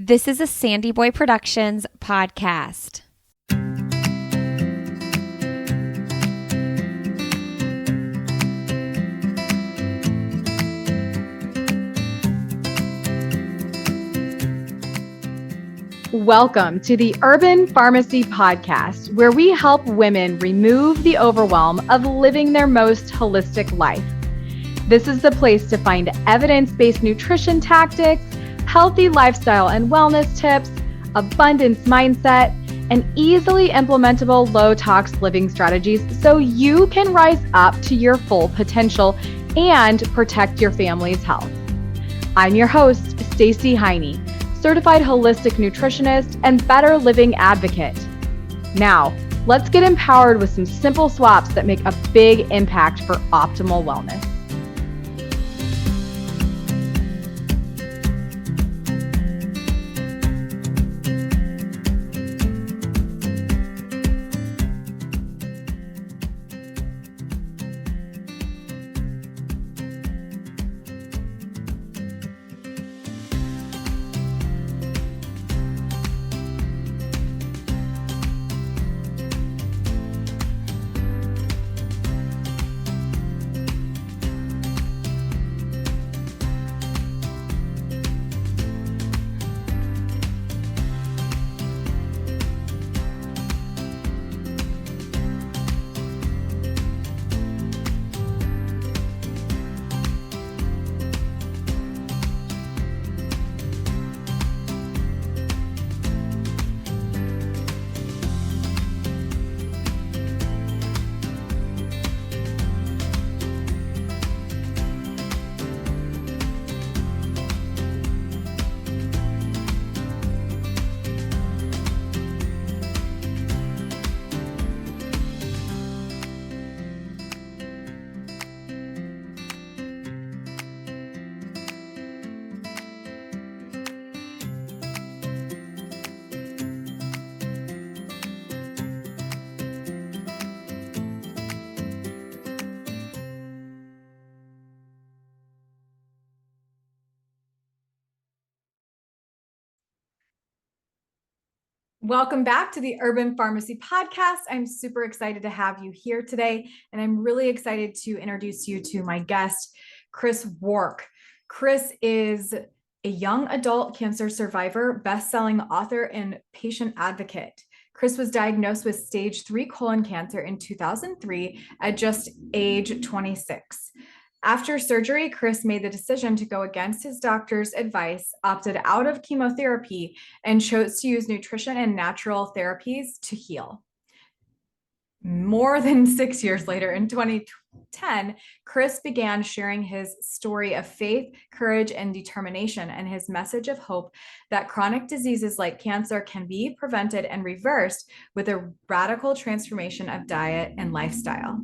This is a Sandy Boy Productions podcast. Welcome to the Urban Pharmacy Podcast, where we help women remove the overwhelm of living their most holistic life. This is the place to find evidence-based nutrition tactics, healthy lifestyle and wellness tips, abundance mindset, and easily implementable low-tox living strategies so you can rise up to your full potential and protect your family's health. I'm your host, Stacey Heine, certified holistic nutritionist and better living advocate. Now, let's get empowered with some simple swaps that make a big impact for optimal wellness. Welcome back to the Urban Pharmacy Podcast. I'm super excited to have you here today, and I'm really excited to introduce you to my guest, Chris Wark. Chris is a young adult cancer survivor, best-selling author, and patient advocate. Chris was diagnosed with stage 3 colon cancer in 2003 at just age 26. After surgery, Chris made the decision to go against his doctor's advice, opted out of chemotherapy, and chose to use nutrition and natural therapies to heal. More than 6 years later, in 2010, Chris began sharing his story of faith, courage, and determination, and his message of hope that chronic diseases like cancer can be prevented and reversed with a radical transformation of diet and lifestyle.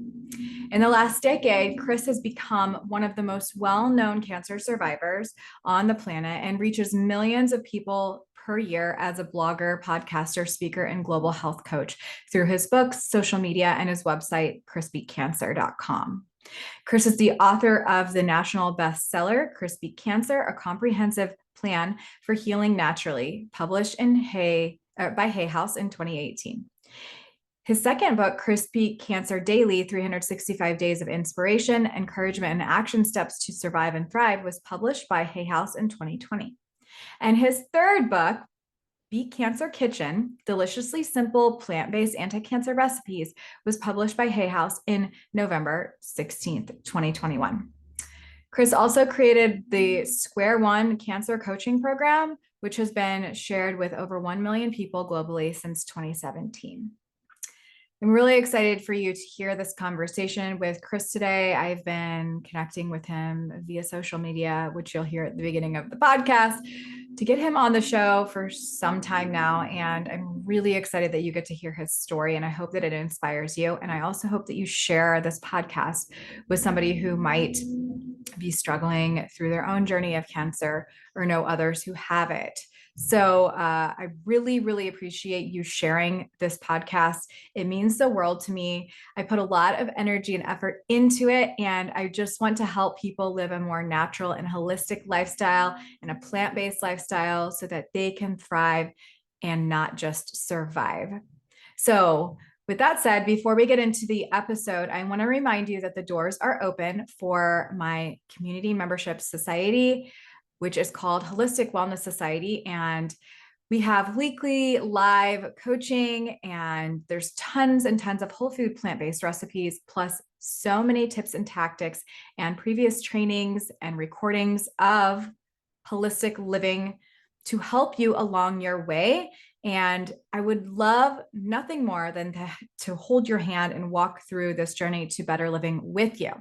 In the last decade, Chris has become one of the most well-known cancer survivors on the planet and reaches millions of people per year as a blogger, podcaster, speaker, and global health coach through his books, social media, and his website, chrisbeatcancer.com. Chris is the author of the national bestseller, Chris Beat Cancer, a comprehensive plan for healing naturally, published by Hay House in 2018. His second book, Chris Beat Cancer Daily, 365 Days of Inspiration, Encouragement, and Action Steps to Survive and Thrive, was published by Hay House in 2020. And his third book, Beat Cancer Kitchen, Deliciously Simple Plant-Based Anti-Cancer Recipes, was published by Hay House in November 16th, 2021. Chris also created the Square One Cancer Coaching Program, which has been shared with over 1 million people globally since 2017. I'm really excited for you to hear this conversation with Chris today. I've been connecting with him via social media, which you'll hear at the beginning of the podcast, to get him on the show for some time now. And I'm really excited that you get to hear his story, and I hope that it inspires you. And I also hope that you share this podcast with somebody who might be struggling through their own journey of cancer or know others who have it. So I really, really appreciate you sharing this podcast. It means the world to me. I put a lot of energy and effort into it, and I just want to help people live a more natural and holistic lifestyle and a plant-based lifestyle so that they can thrive and not just survive. So with that said, before we get into the episode, I want to remind you that the doors are open for my community membership society, which is called Holistic Wellness Society. And we have weekly live coaching, and there's tons and tons of whole food plant-based recipes, plus so many tips and tactics and previous trainings and recordings of holistic living to help you along your way. And I would love nothing more than to hold your hand and walk through this journey to better living with you.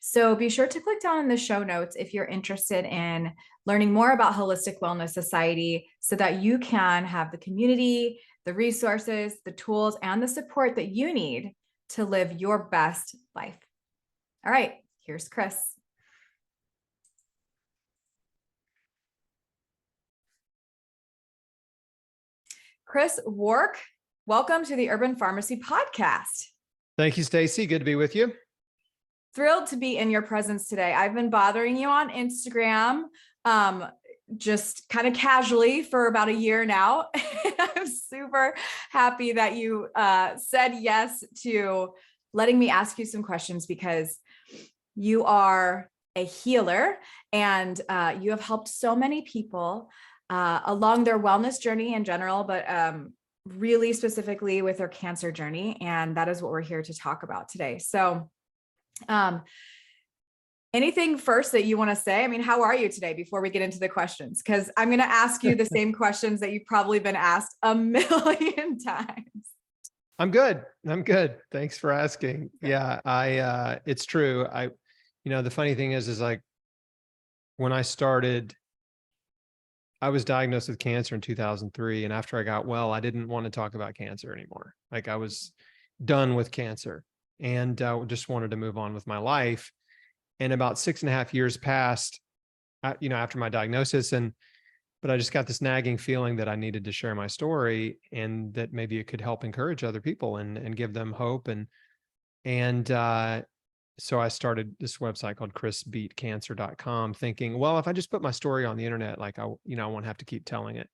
So be sure to click down in the show notes if you're interested in learning more about Holistic Wellness Society so that you can have the community, the resources, the tools, and the support that you need to live your best life. All right, here's Chris. Chris Wark, welcome to the Urban Pharmacy Podcast. Thank you, Stacy. Good to be with you. Thrilled to be in your presence today. I've been bothering you on Instagram, just kind of casually for about a year now. I'm super happy that you said yes to letting me ask you some questions, because you are a healer and you have helped so many people along their wellness journey in general, but really specifically with their cancer journey. And that is what we're here to talk about today. So anything first that you want to say? I mean, how are you today before we get into the questions? Because I'm going to ask you the same questions that you've probably been asked a million times. I'm good. Thanks for asking. Yeah, it's true. The funny thing is like when I started, I was diagnosed with cancer in 2003. And after I got well, I didn't want to talk about cancer anymore. Like I was done with cancer and just wanted to move on with my life. And about 6.5 years passed, after my diagnosis, but I just got this nagging feeling that I needed to share my story and that maybe it could help encourage other people and give them hope. So I started this website called chrisbeatcancer.com, thinking, well, if I just put my story on the internet, like I won't have to keep telling it.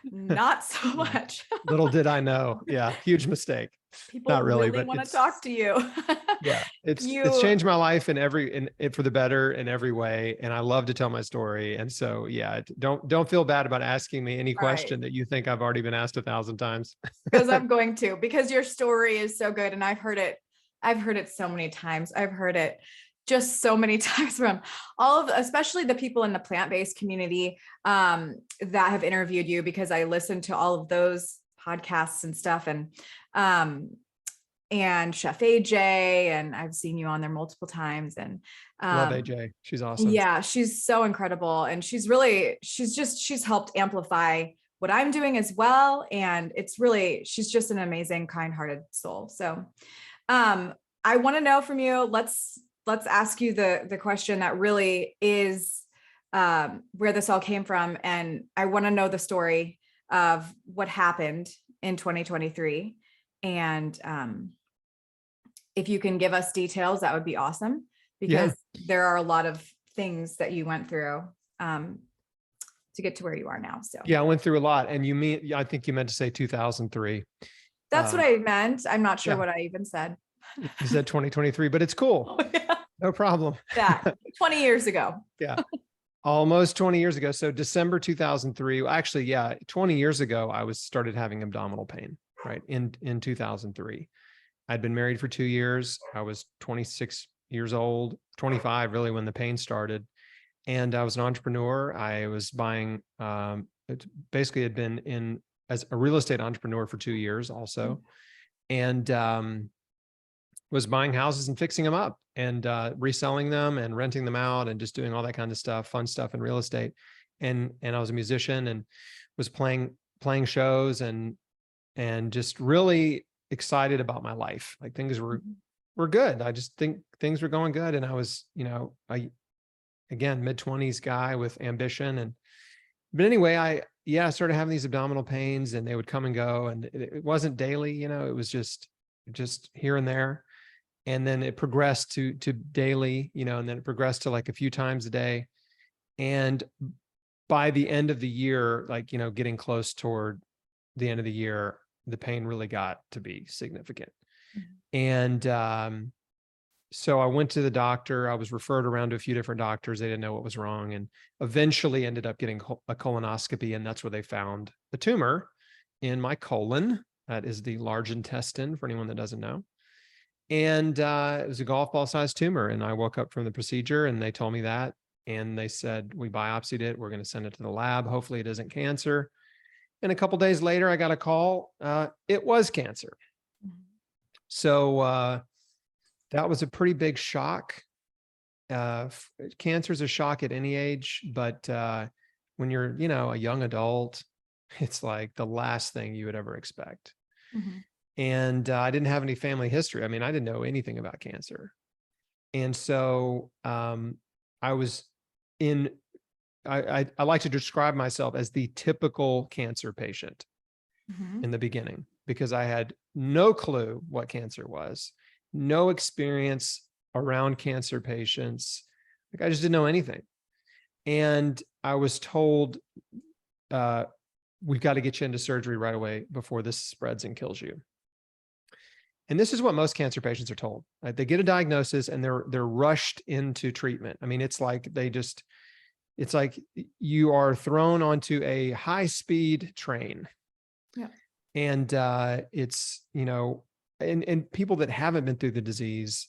Not so much. Little did I know. Yeah. Huge mistake. People Not really, really want to talk to you. Yeah. It's changed my life for the better in every way. And I love to tell my story. And so, yeah, don't feel bad about asking me any question that you think I've already been asked 1,000 times. Because I'm going to, because your story is so good. And I've heard it so many times. I've heard it just so many times from especially the people in the plant-based community that have interviewed you, because I listened to all of those podcasts and stuff, and Chef AJ, and I've seen you on there multiple times, and love AJ. She's awesome. Yeah, she's so incredible. And she's helped amplify what I'm doing as well. And she's just an amazing, kind-hearted soul. So I want to know from you, let's ask you the question that really is where this all came from. And I want to know the story of what happened in 2023. And if you can give us details, that would be awesome, because there are a lot of things that you went through to get to where you are now. So yeah, I went through a lot. And I think you meant to say 2003. That's what I meant. I'm not sure what I even said. You said 2023, but it's cool. Oh, yeah. No problem. Yeah. 20 years ago. Yeah. Almost 20 years ago. So December 2003, actually, 20 years ago, I started having abdominal pain, right? In 2003. I'd been married for 2 years. I was 26 years old, 25 really when the pain started. And I was an entrepreneur. I was buying, basically had been in as a real estate entrepreneur for 2 years also. And was buying houses and fixing them up and reselling them and renting them out and just doing all that kind of stuff, fun stuff in real estate. And I was a musician and was playing shows and just really excited about my life. Like things were good. I just think things were going good. And I was, again, mid-20s guy with ambition. But anyway, I started having these abdominal pains, and they would come and go, and it wasn't daily, it was just here and there. And then it progressed to daily, and then it progressed to like a few times a day. And by the end of the year, like, getting close toward the end of the year, the pain really got to be significant. And so I went to the doctor. I was referred around to a few different doctors. They didn't know what was wrong, and eventually ended up getting a colonoscopy. And that's where they found a tumor in my colon. That is the large intestine, for anyone that doesn't know. And it was a golf ball sized tumor. And I woke up from the procedure, and they told me that. And they said, we biopsied it. We're going to send it to the lab. Hopefully it isn't cancer. And a couple of days later, I got a call. It was cancer. So that was a pretty big shock. Cancer is a shock at any age, but when you're, a young adult, it's like the last thing you would ever expect. And I didn't have any family history. I mean, I didn't know anything about cancer. And so I was I like to describe myself as the typical cancer patient in the beginning, because I had no clue what cancer was, no experience around cancer patients. Like, I just didn't know anything. And I was told, we've got to get you into surgery right away before this spreads and kills you. And this is what most cancer patients are told. Right? They get a diagnosis and they're rushed into treatment. I mean, it's like it's like you are thrown onto a high-speed train. Yeah. And it's, and people that haven't been through the disease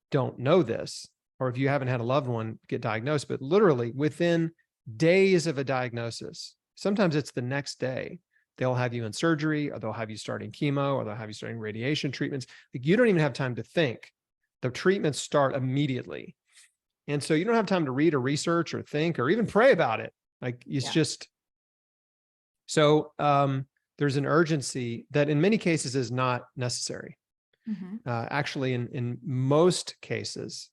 don't know this, or if you haven't had a loved one get diagnosed, but literally within days of a diagnosis, sometimes it's the next day, they'll have you in surgery, or they'll have you starting chemo, or they'll have you starting radiation treatments. Like, you don't even have time to think. The treatments start immediately. And so you don't have time to read or research or think or even pray about it. Like, it's just, so there's an urgency that in many cases is not necessary. Actually, in most cases,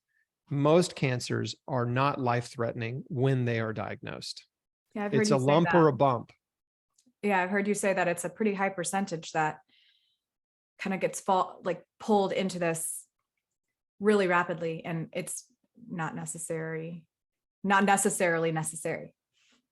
most cancers are not life-threatening when they are diagnosed. Yeah, I've heard it's you a say lump that. or a bump. Yeah, I've heard you say that it's a pretty high percentage that kind of gets pulled into this really rapidly, and it's not necessarily necessary.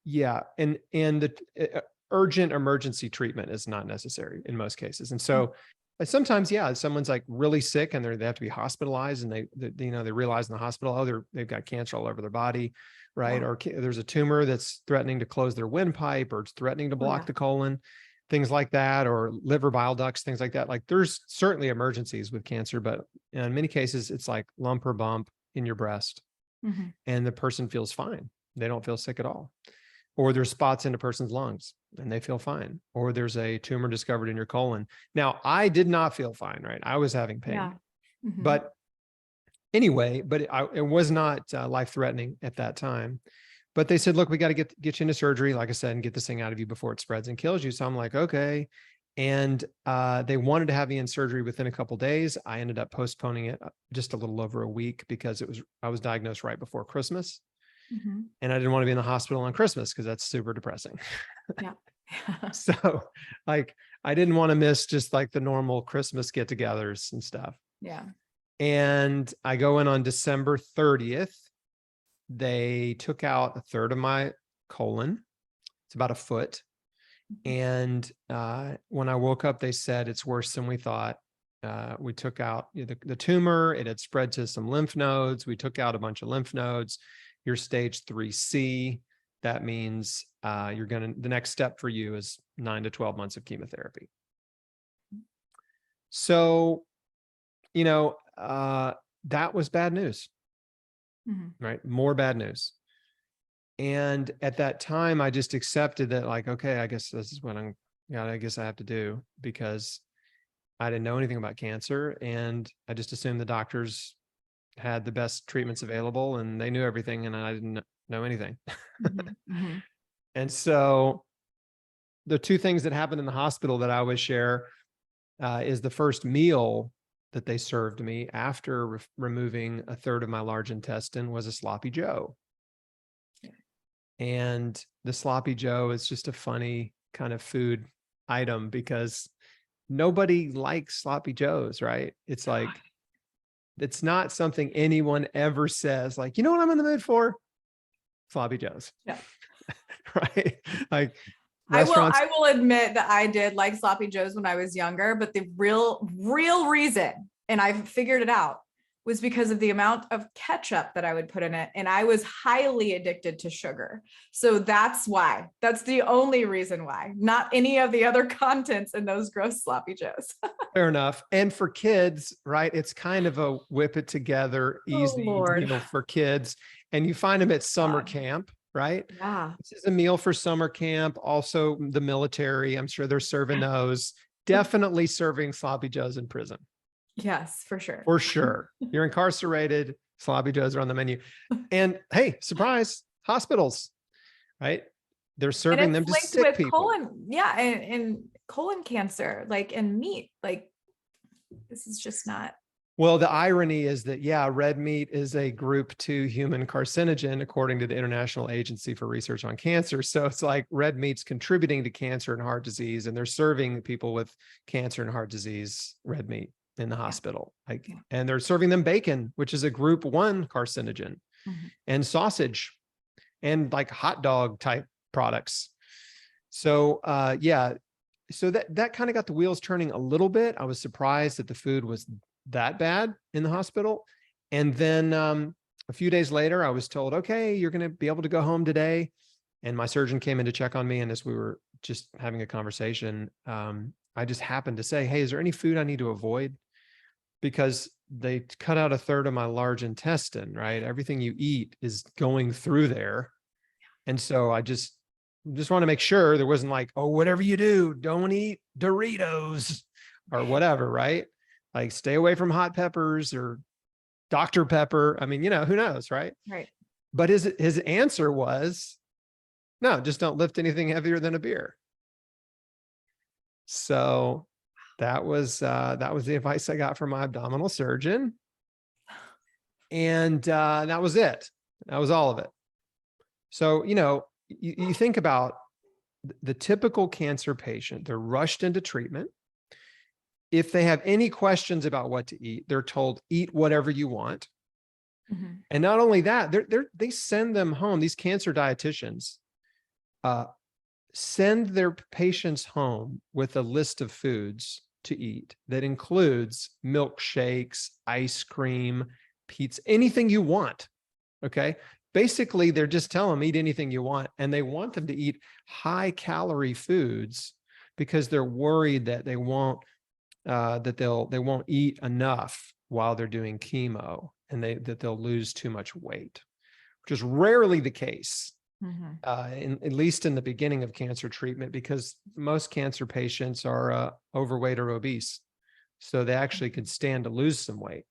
Yeah, and the urgent emergency treatment is not necessary in most cases. And so sometimes, someone's like really sick and they have to be hospitalized, and they realize in the hospital, they've got cancer all over their body, right? Or there's a tumor that's threatening to close their windpipe, or it's threatening to block the colon, things like that, or liver bile ducts, things like that. Like, there's certainly emergencies with cancer, but in many cases, it's like lump or bump in your breast, and the person feels fine. They don't feel sick at all. Or there's spots in a person's lungs and they feel fine. Or there's a tumor discovered in your colon. Now, I did not feel fine, right? I was having pain. But anyway, it was not life-threatening at that time. But they said, look, we got to get you into surgery, like I said, and get this thing out of you before it spreads and kills you. So I'm like, okay. And they wanted to have me in surgery within a couple of days. I ended up postponing it just a little over a week, because I was diagnosed right before Christmas. And I didn't want to be in the hospital on Christmas, because that's super depressing. So like, I didn't want to miss just like the normal Christmas get-togethers and stuff. Yeah. And I go in on December 30th. They took out a third of my colon. It's about a foot. And when I woke up, they said it's worse than we thought. We took out the tumor. It had spread to some lymph nodes. We took out a bunch of lymph nodes. You're stage 3C. That means the next step for you is 9 to 12 months of chemotherapy. So, that was bad news, right? More bad news. And at that time, I just accepted that, like, okay, I guess this is what I guess I have to do, because I didn't know anything about cancer. And I just assumed the doctors had the best treatments available and they knew everything, and I didn't know anything. And so the two things that happened in the hospital that I always share is the first meal that they served me after removing a third of my large intestine was a sloppy Joe. And the sloppy Joe is just a funny kind of food item because nobody likes sloppy Joes, right? It's like, it's not something anyone ever says, like, you know what I'm in the mood for? Sloppy Joes. Yeah. Right? Like restaurants. I will admit that I did like sloppy Joes when I was younger, but the real reason, and I've figured it out, was because of the amount of ketchup that I would put in it. And I was highly addicted to sugar. So that's why. That's the only reason why, not any of the other contents in those gross sloppy Joes. Fair enough. And for kids, right? It's kind of a whip it together, easy Lord. meal for kids. And you find them at summer God. camp, right? Yeah. This is a meal for summer camp. Also the military, I'm sure they're serving those. Definitely serving sloppy Joes in prison. Yes, for sure. For sure. You're incarcerated, sloppy Joes are on the menu. And hey, surprise, hospitals, right? They're serving them to linked sick with people. colon, yeah, and colon cancer, like, and meat. Like, this is just not. Well, the irony is that, yeah, red meat is a group 2 human carcinogen, according to the International Agency for Research on Cancer. So it's like red meat's contributing to cancer and heart disease, and they're serving people with cancer and heart disease red meat in the hospital. Like, and they're serving them bacon, which is a group 1 carcinogen, and sausage and like hot dog type products. So yeah, so that kind of got the wheels turning a little bit. I was surprised that the food was that bad in the hospital. And then a few days later, I was told, okay, you're going to be able to go home today. And my surgeon came in to check on me. And as we were just having a conversation, I just happened to say, hey, is there any food I need to avoid? Because they cut out a third of my large intestine, right? Everything you eat is going through there. And so I just want to make sure there wasn't like, oh, whatever you do, don't eat Doritos or whatever, right? Like stay away from hot peppers or Dr. Pepper. I mean, who knows, right? Right. But his answer was, no, just don't lift anything heavier than a beer. So that was the advice I got from my abdominal surgeon. And that was it. That was all of it. So, you think about the typical cancer patient, they're rushed into treatment. If they have any questions about what to eat, they're told, eat whatever you want. And not only that, they send them home. These cancer dietitians send their patients home with a list of foods to eat that includes milkshakes, ice cream, pizza, anything you want. Okay. Basically, they're just telling them, eat anything you want. And they want them to eat high calorie foods because they're worried that they won't eat enough while they're doing chemo, and that they'll lose too much weight, which is rarely the case, at least in the beginning of cancer treatment, because most cancer patients are overweight or obese. So they actually could stand to lose some weight.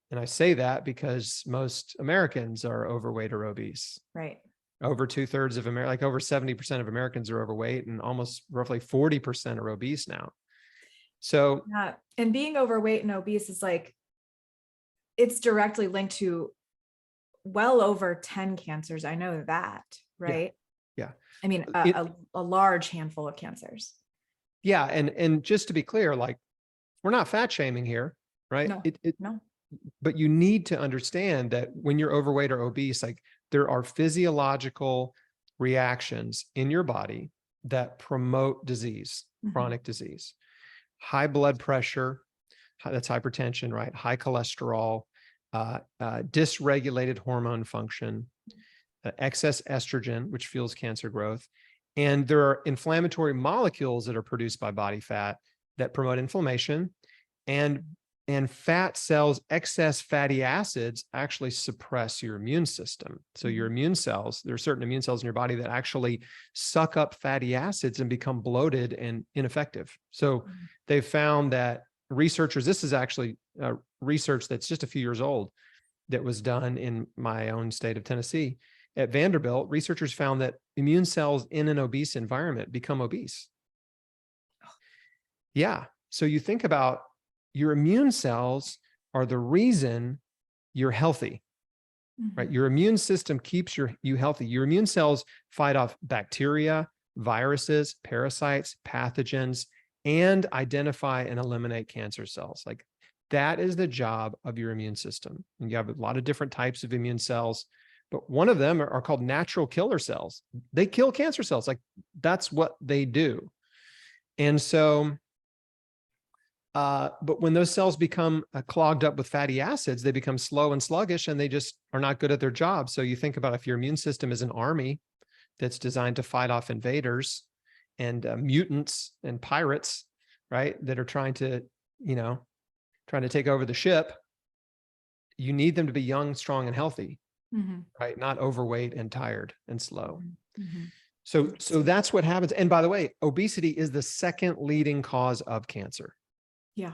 And I say that because most Americans are overweight or obese. Right. Over 2/3 of America, like over 70% of Americans are overweight, and almost roughly 40% are obese now. So, and being overweight and obese is like, it's directly linked to well over 10 cancers. I know that, right? Yeah. I mean, a large handful of cancers. Yeah. And just to be clear, like, we're not fat shaming here, right? No, no. But you need to understand that when you're overweight or obese, like, there are physiological reactions in your body that promote disease, chronic disease. High blood pressure, that's hypertension, right? High cholesterol, dysregulated hormone function, excess estrogen, which fuels cancer growth. And there are inflammatory molecules that are produced by body fat that promote inflammation, and fat cells, excess fatty acids actually suppress your immune system. So your immune cells, there are certain immune cells in your body that actually suck up fatty acids and become bloated and ineffective. So they've found that researchers, this is actually research that's just a few years old, that was done in my own state of Tennessee at Vanderbilt. Researchers found that immune cells in an obese environment become obese. Yeah. So you think about, your immune cells are the reason you're healthy, right? Your immune system keeps you healthy. Your immune cells fight off bacteria, viruses, parasites, pathogens, and identify and eliminate cancer cells. Like that is the job of your immune system. And you have a lot of different types of immune cells, but one of them are called natural killer cells. They kill cancer cells. Like that's what they do. And so, but when those cells become clogged up with fatty acids, they become slow and sluggish and they just are not good at their job. So you think about if your immune system is an army that's designed to fight off invaders and mutants and pirates, right? That are trying to take over the ship. You need them to be young, strong, and healthy, right? Not overweight and tired and slow. So that's what happens. And by the way, obesity is the second leading cause of cancer. Yeah.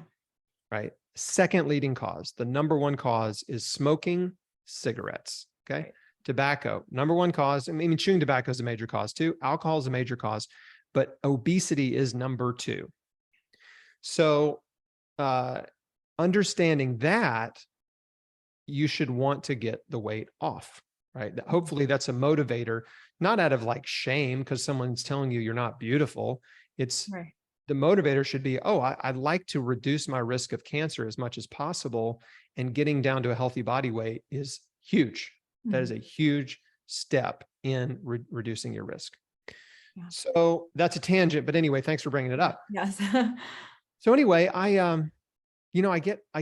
Right. Second leading cause. The number one cause is smoking cigarettes. Okay. Right. Tobacco, number one cause. I mean, chewing tobacco is a major cause too. Alcohol is a major cause, but obesity is number two. So, understanding that, you should want to get the weight off, right? Hopefully that's a motivator, not out of like shame because someone's telling you you're not beautiful. It's right. The motivator should be, I'd like to reduce my risk of cancer as much as possible. And getting down to a healthy body weight is huge. That is a huge step in reducing your risk. Yeah. So that's a tangent, but anyway, thanks for bringing it up. Yes. So anyway, I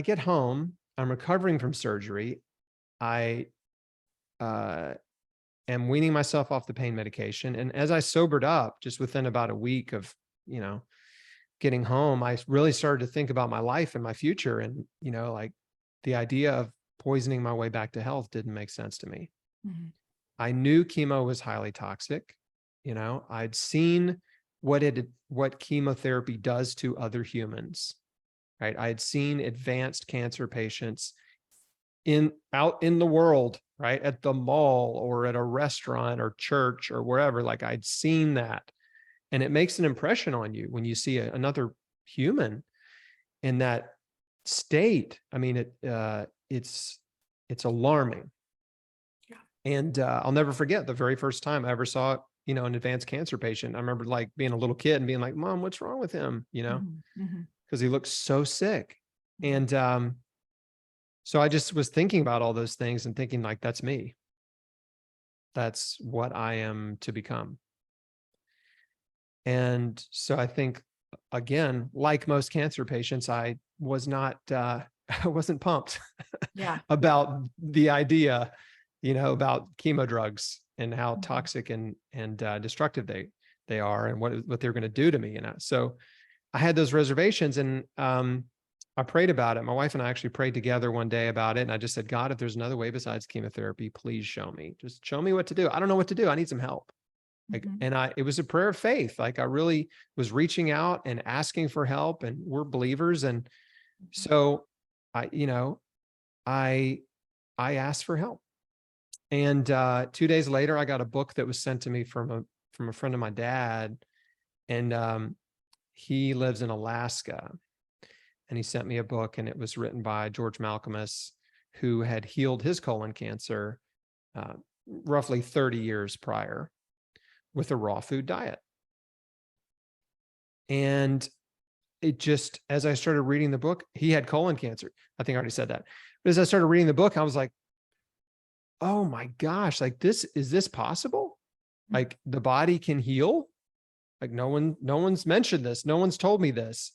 get home, I'm recovering from surgery. I am weaning myself off the pain medication. And as I sobered up, just within about a week of, getting home, I really started to think about my life and my future. And, like the idea of poisoning my way back to health didn't make sense to me. I knew chemo was highly toxic. I'd seen what chemotherapy does to other humans, right? I had seen advanced cancer patients out in the world, right? At the mall or at a restaurant or church or wherever, like I'd seen that. And it makes an impression on you when you see another human in that state. I mean, it's alarming. Yeah. And I'll never forget the very first time I ever saw, an advanced cancer patient. I remember like being a little kid and being like, Mom, what's wrong with him? Because he looks so sick. And so I just was thinking about all those things and thinking like, that's me. That's what I am to become. And so I think, again, like most cancer patients, I was not, I wasn't pumped about the idea, about chemo drugs and how toxic and destructive they are and what they're going to do to me. So I had those reservations and I prayed about it. My wife and I actually prayed together one day about it. And I just said, God, if there's another way besides chemotherapy, please show me. Just show me what to do. I don't know what to do. I need some help. It was a prayer of faith. Like I really was reaching out and asking for help, and we're believers. And so I asked for help. And 2 days later, I got a book that was sent to me from a friend of my dad. And he lives in Alaska. And he sent me a book, and it was written by George Malcolmus, who had healed his colon cancer roughly 30 years prior with a raw food diet. And it just, as I started reading the book, he had colon cancer. I think I already said that. But as I started reading the book, I was like, oh my gosh, like is this possible? Like the body can heal? Like no one's mentioned this. No one's told me this.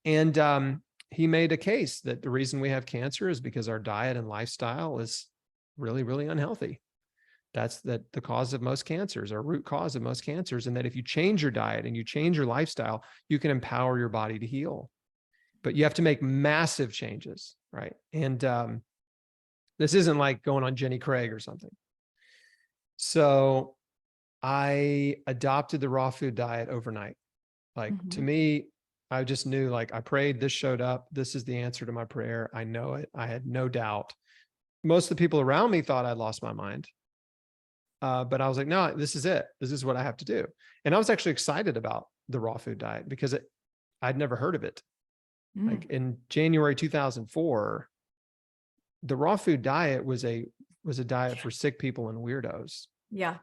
And he made a case that the reason we have cancer is because our diet and lifestyle is really, really unhealthy. That's the cause of most cancers, or root cause of most cancers. And that if you change your diet and you change your lifestyle, you can empower your body to heal. But you have to make massive changes, right? And this isn't like going on Jenny Craig or something. So I adopted the raw food diet overnight. Like to me, I just knew, like I prayed, this showed up. This is the answer to my prayer. I know it. I had no doubt. Most of the people around me thought I'd lost my mind. But I was like, no, this is it. This is what I have to do. And I was actually excited about the raw food diet because I'd never heard of it. Like in January 2004, the raw food diet was a diet for sick people and weirdos. Yeah.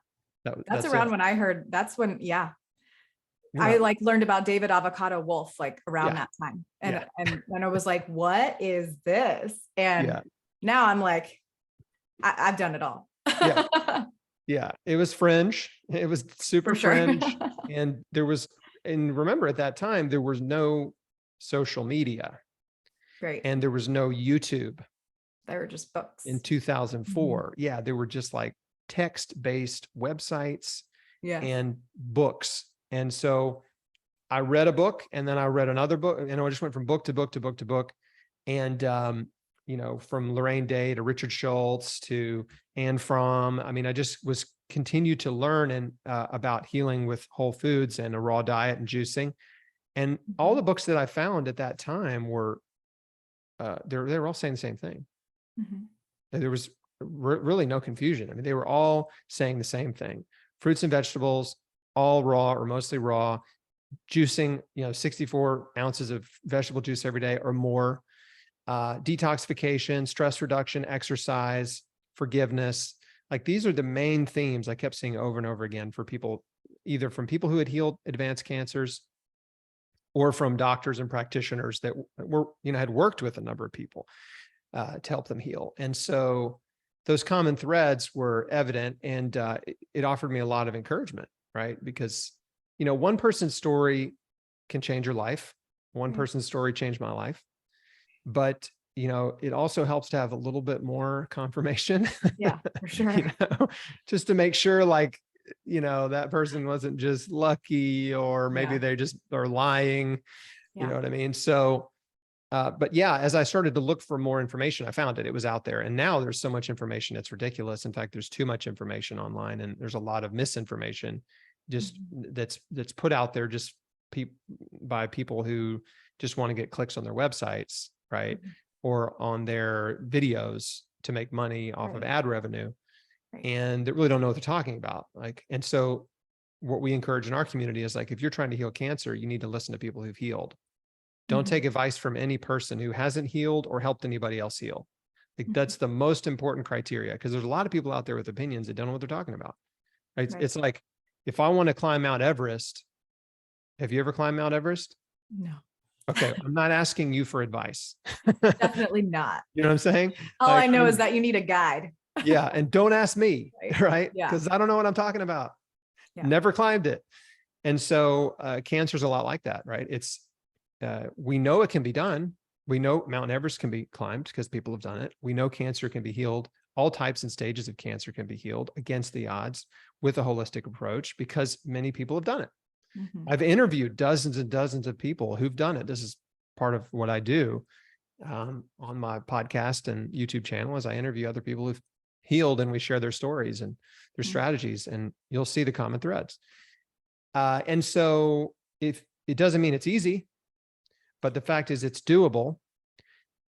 That's That's around it. when I heard, that's when, You I know, like learned about David Avocado Wolf, like around Yeah. that time. And, Yeah. and I was like, what is this? And Yeah. now I'm like, I've done it all. Yeah. Yeah. It was fringe. It was super For sure. fringe. And remember at that time, there was no social media Great. and there was no YouTube They were just books. in 2004. Yeah. There were just like text-based websites Yeah. and books. And so I read a book and then I read another book, and I just went from book to book to book to book. And, from Lorraine Day to Richard Schultz to Anne Fromm. I mean, I just continued to learn about healing with whole foods and a raw diet and juicing. And all the books that I found at that time were, they were all saying the same thing. There was really no confusion. I mean, they were all saying the same thing: fruits and vegetables, all raw or mostly raw, juicing, 64 ounces of vegetable juice every day or more, detoxification, stress reduction, exercise, forgiveness. Like these are the main themes I kept seeing over and over again for people, either from people who had healed advanced cancers or from doctors and practitioners that were, had worked with a number of people to help them heal. And so those common threads were evident, and it offered me a lot of encouragement, right? Because, one person's story can change your life. One person's story changed my life. But, it also helps to have a little bit more confirmation. Yeah, for sure. Just to make sure, like, that person wasn't just lucky, or maybe they just are lying. You know what I mean? So, but yeah, as I started to look for more information, I found it was out there. And now there's so much information, it's ridiculous. In fact, there's too much information online, and there's a lot of misinformation just that's put out there just by people who just want to get clicks on their websites, right? Or on their videos to make money off of ad revenue. And they really don't know what they're talking about. And so what we encourage in our community is, like, if you're trying to heal cancer, you need to listen to people who've healed. Don't take advice from any person who hasn't healed or helped anybody else heal. Like that's the most important criteria, because there's a lot of people out there with opinions that don't know what they're talking about. Right? It's like, if I want to climb Mount Everest, have you ever climbed Mount Everest? No. Okay. I'm not asking you for advice. Definitely not. You know what I'm saying? All I know is that you need a guide. Yeah. And don't ask me, right? Yeah. Because I don't know what I'm talking about. Yeah. Never climbed it. And so cancer is a lot like that, right? It's, we know it can be done. We know Mount Everest can be climbed because people have done it. We know cancer can be healed. All types and stages of cancer can be healed against the odds with a holistic approach, because many people have done it. I've interviewed dozens and dozens of people who've done it. This is part of what I do on my podcast and YouTube channel, is I interview other people who've healed, and we share their stories and their strategies, and you'll see the common threads. And so if it doesn't mean it's easy, but the fact is it's doable,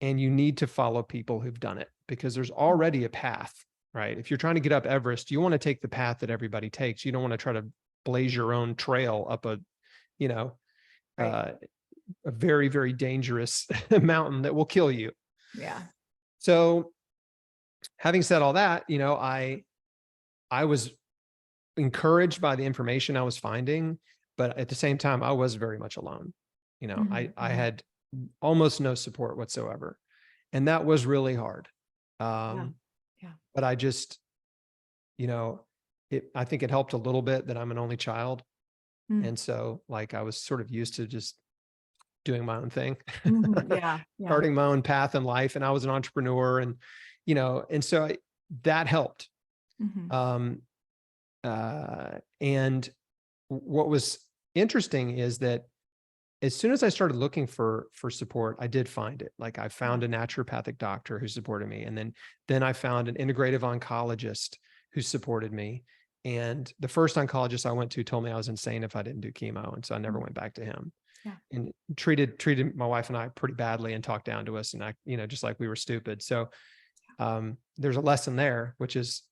and you need to follow people who've done it, because there's already a path, right? If you're trying to get up Everest, you want to take the path that everybody takes. You don't want to try to blaze your own trail up a very, very dangerous mountain that will kill you. Yeah. So having said all that, I was encouraged by the information I was finding, but at the same time, I was very much alone. I had almost no support whatsoever. And that was really hard. But I just, I think it helped a little bit that I'm an only child. And so, like, I was sort of used to just doing my own thing, starting my own path in life. And I was an entrepreneur, and, and so that helped. And what was interesting is that as soon as I started looking for support, I did find it. Like, I found a naturopathic doctor who supported me. And then I found an integrative oncologist who supported me. And the first oncologist I went to told me I was insane if I didn't do chemo. And so I never went back to him. And treated my wife and I pretty badly and talked down to us. And I, just like we were stupid. So there's a lesson there, which is,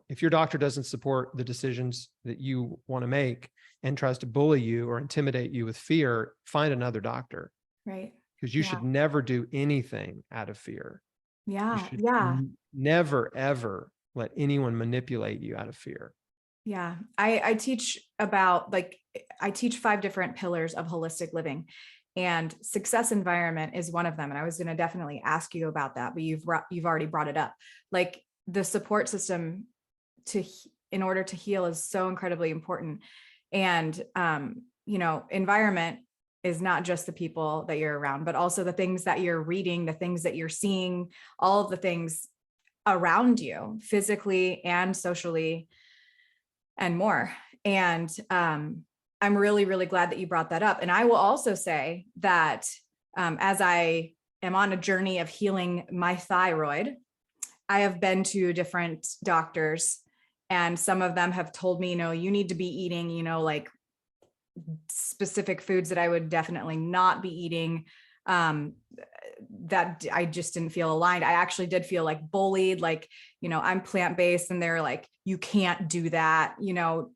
if your doctor doesn't support the decisions that you want to make and tries to bully you or intimidate you with fear, find another doctor. Right. because you should never do anything out of fear. You should never, ever let anyone manipulate you out of fear. Yeah. I teach 5 different pillars of holistic living, and success environment is one of them. And I was going to definitely ask you about that, but you've already brought it up. Like, the support system in order to heal is so incredibly important. And, environment is not just the people that you're around, but also the things that you're reading, the things that you're seeing, all of the things around you physically and socially and more. And I'm really, really glad that you brought that up. And I will also say that as I am on a journey of healing my thyroid, I have been to different doctors, and some of them have told me, you need to be eating, like specific foods that I would definitely not be eating. That I just didn't feel aligned. I actually did feel like bullied, like, I'm plant-based, and they're like, you can't do that.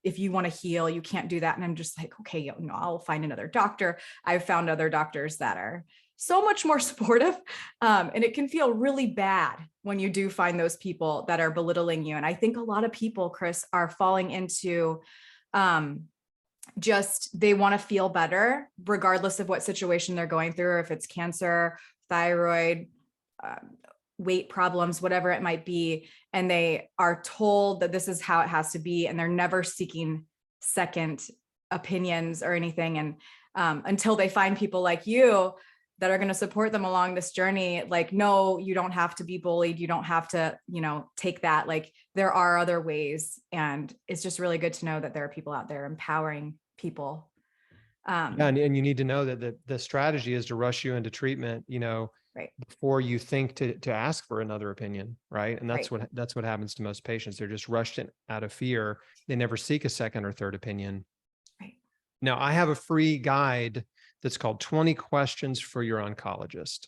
If you want to heal, you can't do that. And I'm just like, okay, I'll find another doctor. I've found other doctors that are so much more supportive. And it can feel really bad when you do find those people that are belittling you. And I think a lot of people, Chris, are falling into, they want to feel better regardless of what situation they're going through, or if it's cancer, thyroid, weight problems, whatever it might be. And they are told that this is how it has to be. And they're never seeking second opinions or anything. And until they find people like you that are going to support them along this journey, like, no, you don't have to be bullied. You don't have to, take that. Like, there are other ways. And it's just really good to know that there are people out there empowering people. And you need to know that the strategy is to rush you into treatment, right, before you think to ask for another opinion. Right. And that's what happens to most patients. They're just rushed in out of fear. They never seek a second or third opinion. Right. Now, I have a free guide that's called 20 Questions for Your Oncologist.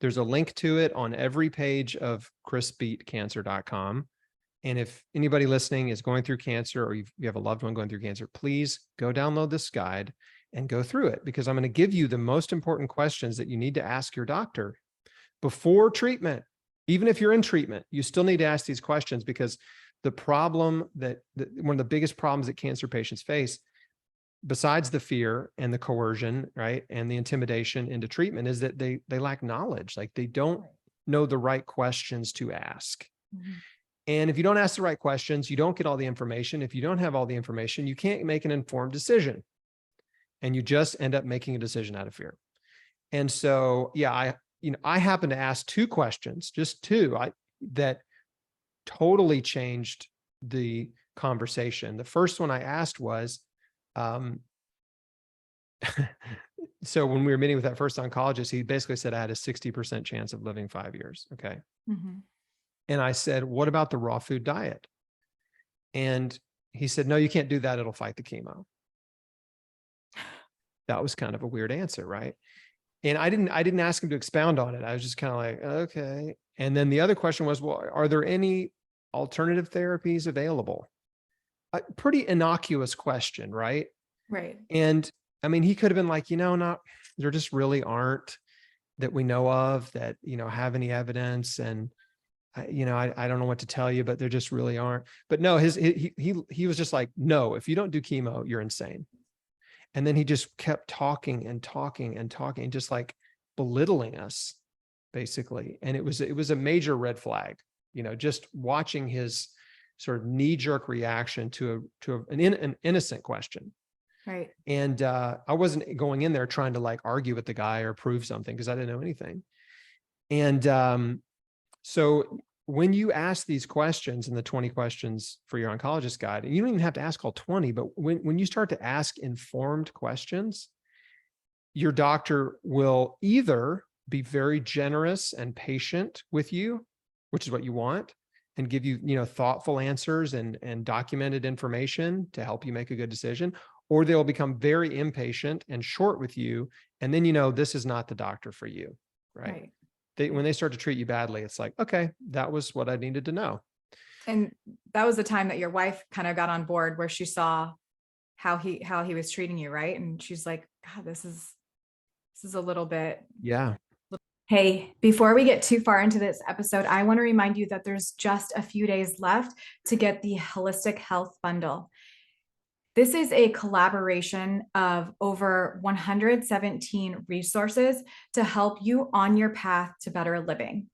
There's a link to it on every page of chrisbeatcancer.com. And if anybody listening is going through cancer, or you have a loved one going through cancer, please go download this guide and go through it, because I'm going to give you the most important questions that you need to ask your doctor before treatment. Even if you're in treatment, you still need to ask these questions, because the problem one of the biggest problems that cancer patients face, besides the fear and the coercion, right, and the intimidation into treatment, is that they lack knowledge. Like, they don't know the right questions to ask. Mm-hmm. And if you don't ask the right questions, you don't get all the information. If you don't have all the information, you can't make an informed decision. And you just end up making a decision out of fear. And so, I happen to ask 2 questions, just 2, that totally changed the conversation. The first one I asked was, so when we were meeting with that first oncologist, he basically said I had a 60% chance of living 5 years. Okay. Mm-hmm. And I said, what about the raw food diet? And he said, no, you can't do that. It'll fight the chemo. That was kind of a weird answer, right? And I didn't ask him to expound on it. I was just kind of like, okay. And then the other question was, well, are there any alternative therapies available? A pretty innocuous question, right? Right. And I mean, he could have been like, there just really aren't, that we know of, that, have any evidence. And I don't know what to tell you, but there just really aren't. But no, he was just like, no, if you don't do chemo, you're insane. And then he just kept talking and talking and talking, just like belittling us, basically. And it was a major red flag, just watching his sort of knee-jerk reaction to an innocent question. Right. And I wasn't going in there trying to like argue with the guy or prove something, because I didn't know anything. And so when you ask these questions in the 20 Questions for Your Oncologist guide, and you don't even have to ask all 20, but when you start to ask informed questions, your doctor will either be very generous and patient with you, which is what you want, and give you, thoughtful answers and documented information to help you make a good decision, or they'll become very impatient and short with you. And then, this is not the doctor for you, right? When they start to treat you badly, it's like, okay, that was what I needed to know. And that was the time that your wife kind of got on board, where she saw how he was treating you, right? And she's like, God, this is This is a little bit. Yeah. Hey, before we get too far into this episode, I want to remind you that there's just a few days left to get the Holistic Health Bundle. This is a collaboration of over 117 resources to help you on your path to better living.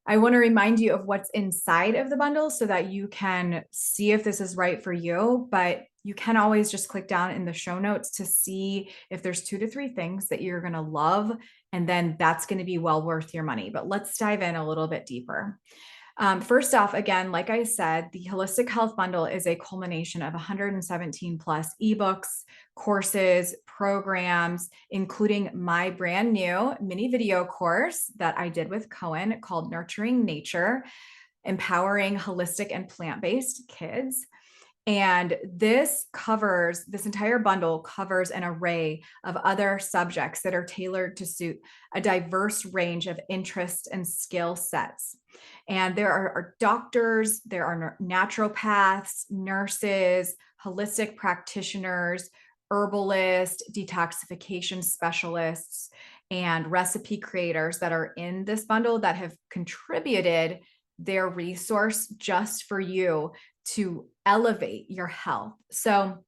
I want to remind you of what's inside of the bundle so that you can see if this is right for you, but you can always just click down in the show notes to see if there's 2 to 3 things that you're going to love, and then that's going to be well worth your money. But let's dive in a little bit deeper. First off, again, like I said, the Holistic Health Bundle is a culmination of 117 plus ebooks, courses, programs, including my brand new mini video course that I did with Cohen called Nurturing Nature, Empowering Holistic and Plant-Based Kids. And this entire bundle covers an array of other subjects that are tailored to suit a diverse range of interests and skill sets. And there are doctors, there are naturopaths, nurses, holistic practitioners, herbalists, detoxification specialists, and recipe creators that are in this bundle that have contributed their resource just for you to elevate your health. So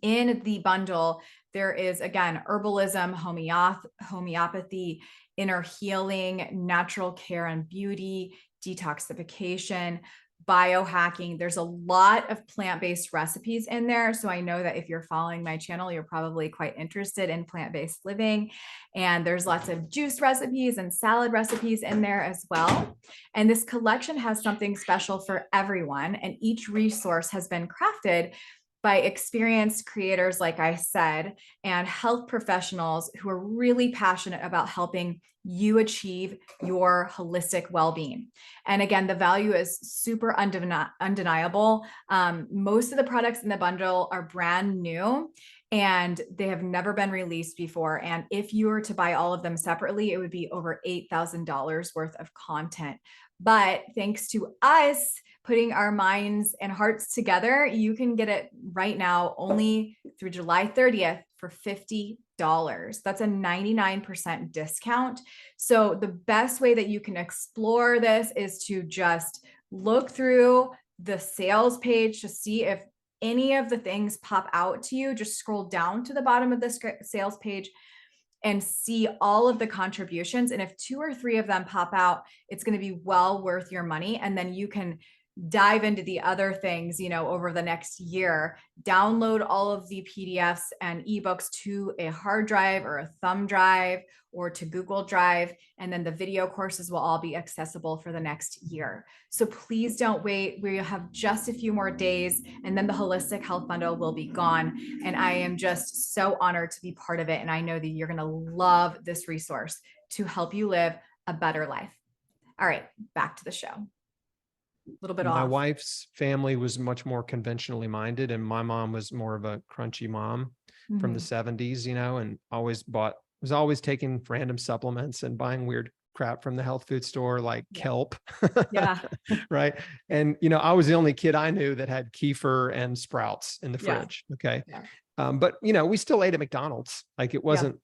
in the bundle, there is, again, herbalism, homeopathy, inner healing, natural care and beauty, detoxification, biohacking. There's a lot of plant-based recipes in there. So I know that if you're following my channel, you're probably quite interested in plant-based living. And there's lots of juice recipes and salad recipes in there as well. And this collection has something special for everyone. And each resource has been crafted by experienced creators, like I said, and health professionals who are really passionate about helping you achieve your holistic well-being. And again, the value is super undeniable. Most of the products in the bundle are brand new and they have never been released before. And if you were to buy all of them separately, it would be over $8,000 worth of content. But thanks to us putting our minds and hearts together, you can get it right now only through July 30th for $50. That's a 99% discount. So the best way that you can explore this is to just look through the sales page to see if any of the things pop out to you. Just scroll down to the bottom of the sales page and see all of the contributions. And if 2 or 3 of them pop out, it's going to be well worth your money. And then you can dive into the other things, over the next year, download all of the PDFs and ebooks to a hard drive or a thumb drive or to Google Drive. And then the video courses will all be accessible for the next year. So please don't wait. We have just a few more days and then the Holistic Health Bundle will be gone. And I am just so honored to be part of it. And I know that you're going to love this resource to help you live a better life. All right, back to the show. Little bit off. My wife's family was much more conventionally minded, and my mom was more of a crunchy mom from the 70s, and was always taking random supplements and buying weird crap from the health food store, like kelp. Yeah. Right. And, I was the only kid I knew that had kefir and Sprouts in the fridge. Yeah. Okay. Yeah. But, we still ate at McDonald's. Like it wasn't,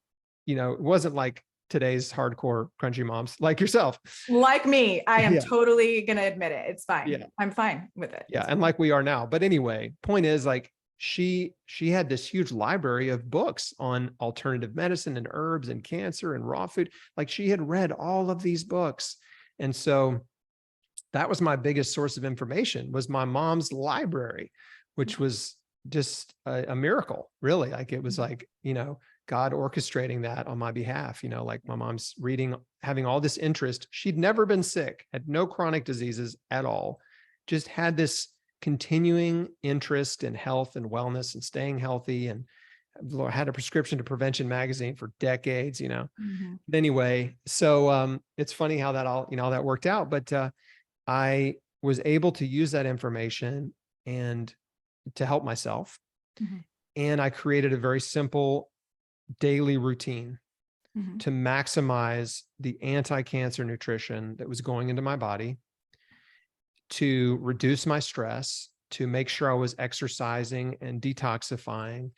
it wasn't like today's hardcore crunchy moms like yourself. Like me. I am totally going to admit it. It's fine. Yeah. I'm fine with it. Yeah. And like we are now. But anyway, point is, like, she had this huge library of books on alternative medicine and herbs and cancer and raw food. Like she had read all of these books. And so that was my biggest source of information, was my mom's library, which was just a miracle, really. Like it was like, God orchestrating that on my behalf, like my mom's reading, having all this interest. She'd never been sick, had no chronic diseases at all, just had this continuing interest in health and wellness and staying healthy, and had a prescription to Prevention magazine for decades, But anyway, so it's funny how that all, all that worked out. But I was able to use that information and to help myself. And I created a very simple daily routine to maximize the anti-cancer nutrition that was going into my body, to reduce my stress, to make sure I was exercising and detoxifying,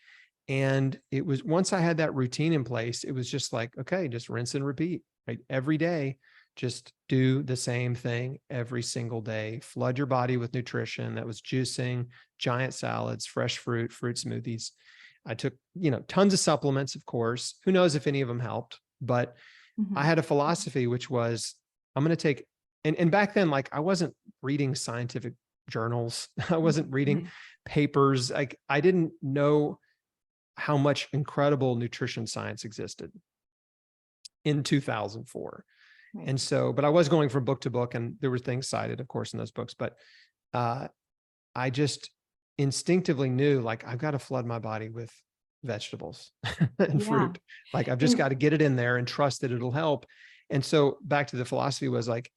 And it was, once I had that routine in place, it was just like, okay, just rinse and repeat, right? Every day, just do the same thing every single day. Flood your body with nutrition. That was juicing, giant salads, fresh fruit, fruit smoothies. I took, tons of supplements, of course. Who knows if any of them helped, but I had a philosophy, which was, I'm going to take, and back then, like, I wasn't reading scientific journals. I wasn't reading papers. Like, I didn't know how much incredible nutrition science existed in 2004. Right. And so, but I was going from book to book, and there were things cited, of course, in those books, but I just instinctively knew, like, I've got to flood my body with vegetables and fruit. Like, I've just got to get it in there and trust that it'll help. And so back to the philosophy was like,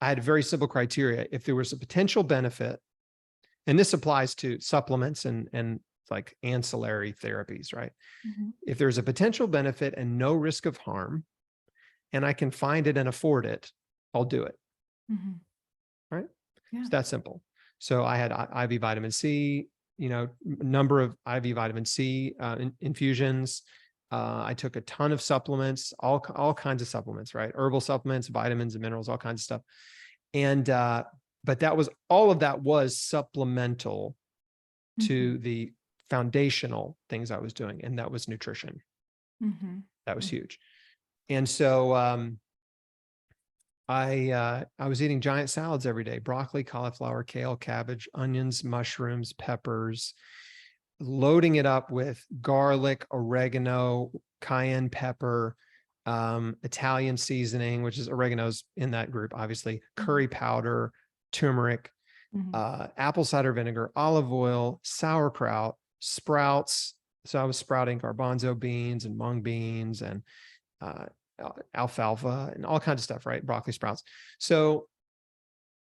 I had a very simple criteria. If there was a potential benefit, and this applies to supplements and like ancillary therapies, right? If there's a potential benefit and no risk of harm, and I can find it and afford it, I'll do it. Right? Yeah. It's that simple. So I had IV vitamin C, number of IV vitamin C infusions. I took a ton of supplements, all kinds of supplements, right? Herbal supplements, vitamins and minerals, all kinds of stuff. And, but all of that was supplemental to the foundational things I was doing. And that was nutrition. That was huge. And so, I was eating giant salads every day: broccoli, cauliflower, kale, cabbage, onions, mushrooms, peppers, loading it up with garlic, oregano, cayenne pepper, Italian seasoning, which is oregano's in that group, obviously, curry powder, turmeric, apple cider vinegar, olive oil, sauerkraut, sprouts. So I was sprouting garbanzo beans and mung beans and alfalfa and all kinds of stuff, right? Broccoli sprouts. So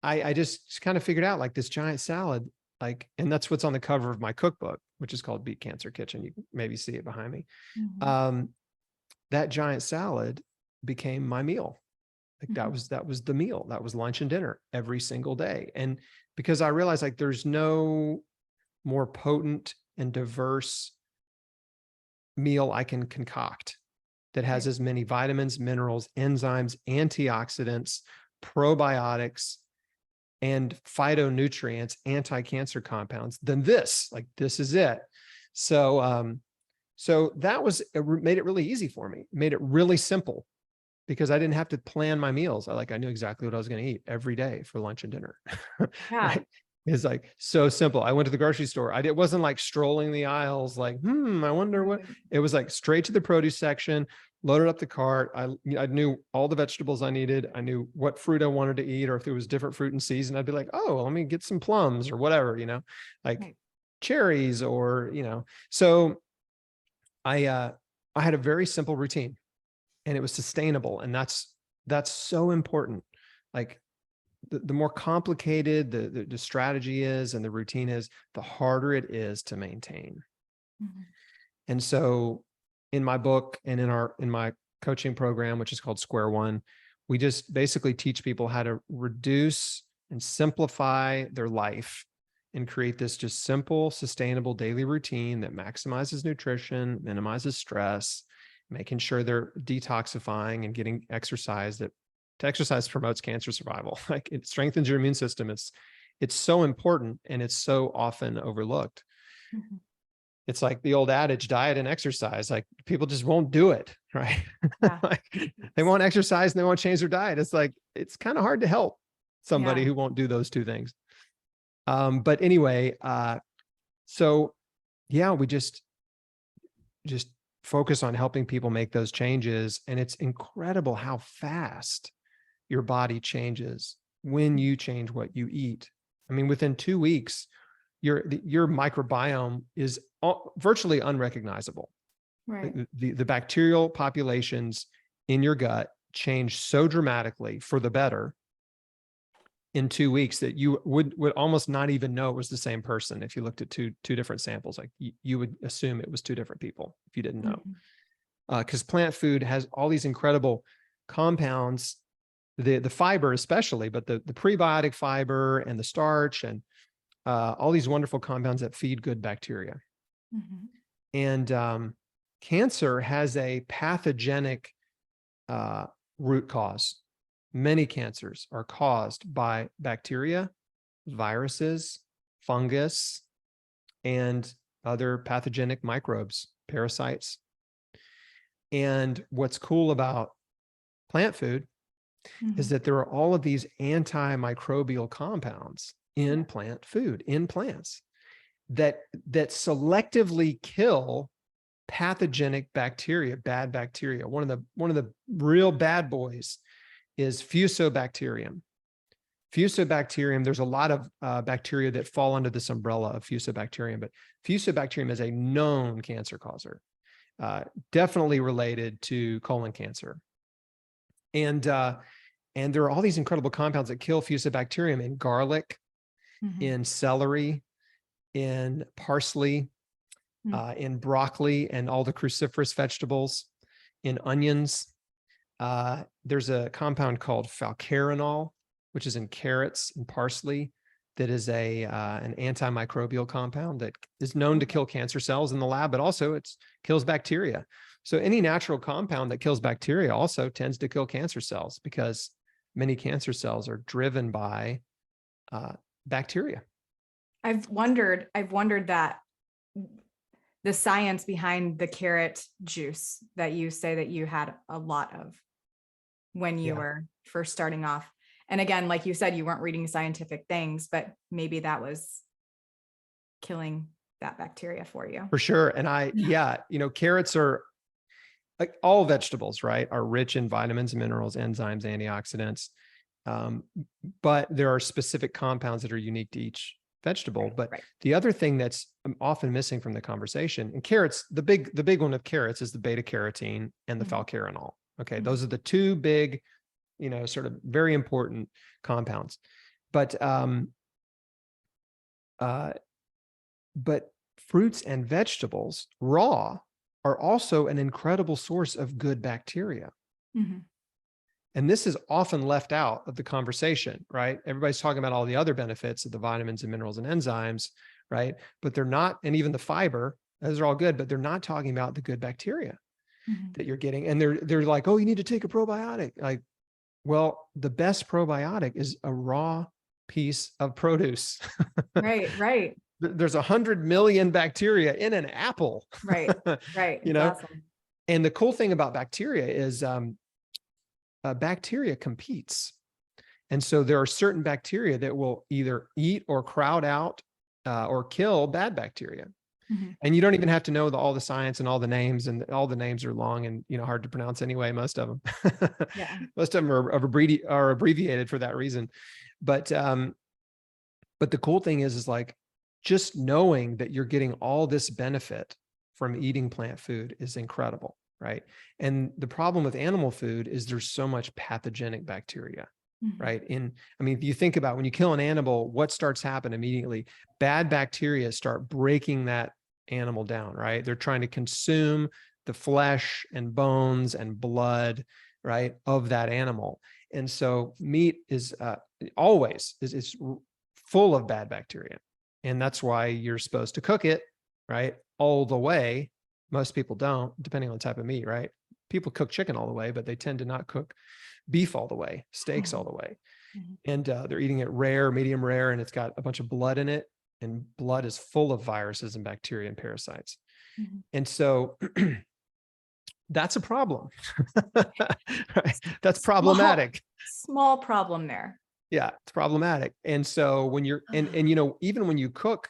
I just kind of figured out, like, this giant salad, like, and that's what's on the cover of my cookbook, which is called Beat Cancer Kitchen. You can maybe see it behind me. That giant salad became my meal. Like, that was the meal. That was lunch and dinner every single day. And because I realized, like, there's no more potent and diverse meal I can concoct that has as many vitamins, minerals, enzymes, antioxidants, probiotics, and phytonutrients, anti-cancer compounds than this. Like, this is it. So, so that made it really easy for me, made it really simple, because I didn't have to plan my meals. I knew exactly what I was going to eat every day for lunch and dinner. Right? It's like so simple. I went to the grocery store. It wasn't like strolling the aisles, like, I wonder what. It was like straight to the produce section, loaded up the cart. I knew all the vegetables I needed. I knew what fruit I wanted to eat, or if there was different fruit in season, I'd be like, oh, let me get some plums or whatever, like cherries or, So I had a very simple routine, and it was sustainable. And that's so important. Like, the more complicated the strategy is and the routine is, the harder it is to maintain. And so in my book and in my coaching program, which is called Square One, we just basically teach people how to reduce and simplify their life and create this just simple, sustainable daily routine that maximizes nutrition, minimizes stress, making sure they're detoxifying and getting exercise. Exercise promotes cancer survival. Like, it strengthens your immune system. It's so important, and it's so often overlooked. It's like the old adage, diet and exercise. Like, people just won't do it, right? Like, they won't exercise and they won't change their diet. It's like, it's kind of hard to help somebody who won't do those two things. But anyway, so yeah, we just focus on helping people make those changes. And it's incredible how fast your body changes when you change what you eat. I mean, within 2 weeks, your microbiome is virtually unrecognizable. Right. The bacterial populations in your gut change so dramatically for the better in 2 weeks that you would almost not even know it was the same person if you looked at two different samples. Like, you would assume it was two different people if you didn't know. Because plant food has all these incredible compounds, the fiber especially, but the prebiotic fiber and the starch and all these wonderful compounds that feed good bacteria. And cancer has a pathogenic root cause. Many cancers are caused by bacteria, viruses, fungus, and other pathogenic microbes, parasites. And what's cool about plant food is that there are all of these antimicrobial compounds in plant food, in plants, that selectively kill pathogenic bacteria, bad bacteria. One of the real bad boys is Fusobacterium. Fusobacterium, there's a lot of bacteria that fall under this umbrella of Fusobacterium, but Fusobacterium is a known cancer causer, definitely related to colon cancer. And there are all these incredible compounds that kill Fusobacterium in garlic, in celery, in parsley, in broccoli and all the cruciferous vegetables, in onions. There's a compound called falcarinol, which is in carrots and parsley, that is an antimicrobial compound that is known to kill cancer cells in the lab, but also it kills bacteria. So any natural compound that kills bacteria also tends to kill cancer cells, because many cancer cells are driven by bacteria. I've wondered that the science behind the carrot juice that you say that you had a lot of when you were first starting off. And again, like you said, you weren't reading scientific things, but maybe that was killing that bacteria for you. For sure. And carrots are, like all vegetables, right, are rich in vitamins, minerals, enzymes, antioxidants. But there are specific compounds that are unique to each vegetable. But the other thing that's often missing from the conversation, and carrots, the big one of carrots is the beta carotene and the falcarinol. Okay. Those are the two big, sort of very important compounds. But fruits and vegetables raw are also an incredible source of good bacteria. And this is often left out of the conversation, right? Everybody's talking about all the other benefits of the vitamins and minerals and enzymes, right? But they're not, and even the fiber, those are all good, but they're not talking about the good bacteria that you're getting. And they're like, oh, you need to take a probiotic. Like, well, the best probiotic is a raw piece of produce. Right. There's 100 million bacteria in an apple. Right. Awesome. And the cool thing about bacteria is bacteria competes. And so there are certain bacteria that will either eat or crowd out or kill bad bacteria. And you don't even have to know all the science and all the names, and all the names are long and hard to pronounce anyway, most of them. Most of them are abbreviated for that reason. But the cool thing is like, just knowing that you're getting all this benefit from eating plant food is incredible, right? And the problem with animal food is there's so much pathogenic bacteria, right? If you think about when you kill an animal, what starts happening immediately? Bad bacteria start breaking that animal down, right? They're trying to consume the flesh and bones and blood, right, of that animal. And so meat is always is full of bad bacteria. And that's why you're supposed to cook it, right, all the way. Most people don't, depending on the type of meat, right? People cook chicken all the way, but they tend to not cook beef all the way, steaks all the way. And they're eating it rare, medium rare, and it's got a bunch of blood in it. And blood is full of viruses and bacteria and parasites. And so that's a problem. Right? That's problematic. Small problem there. Yeah, it's problematic. And so when you're, and even when you cook,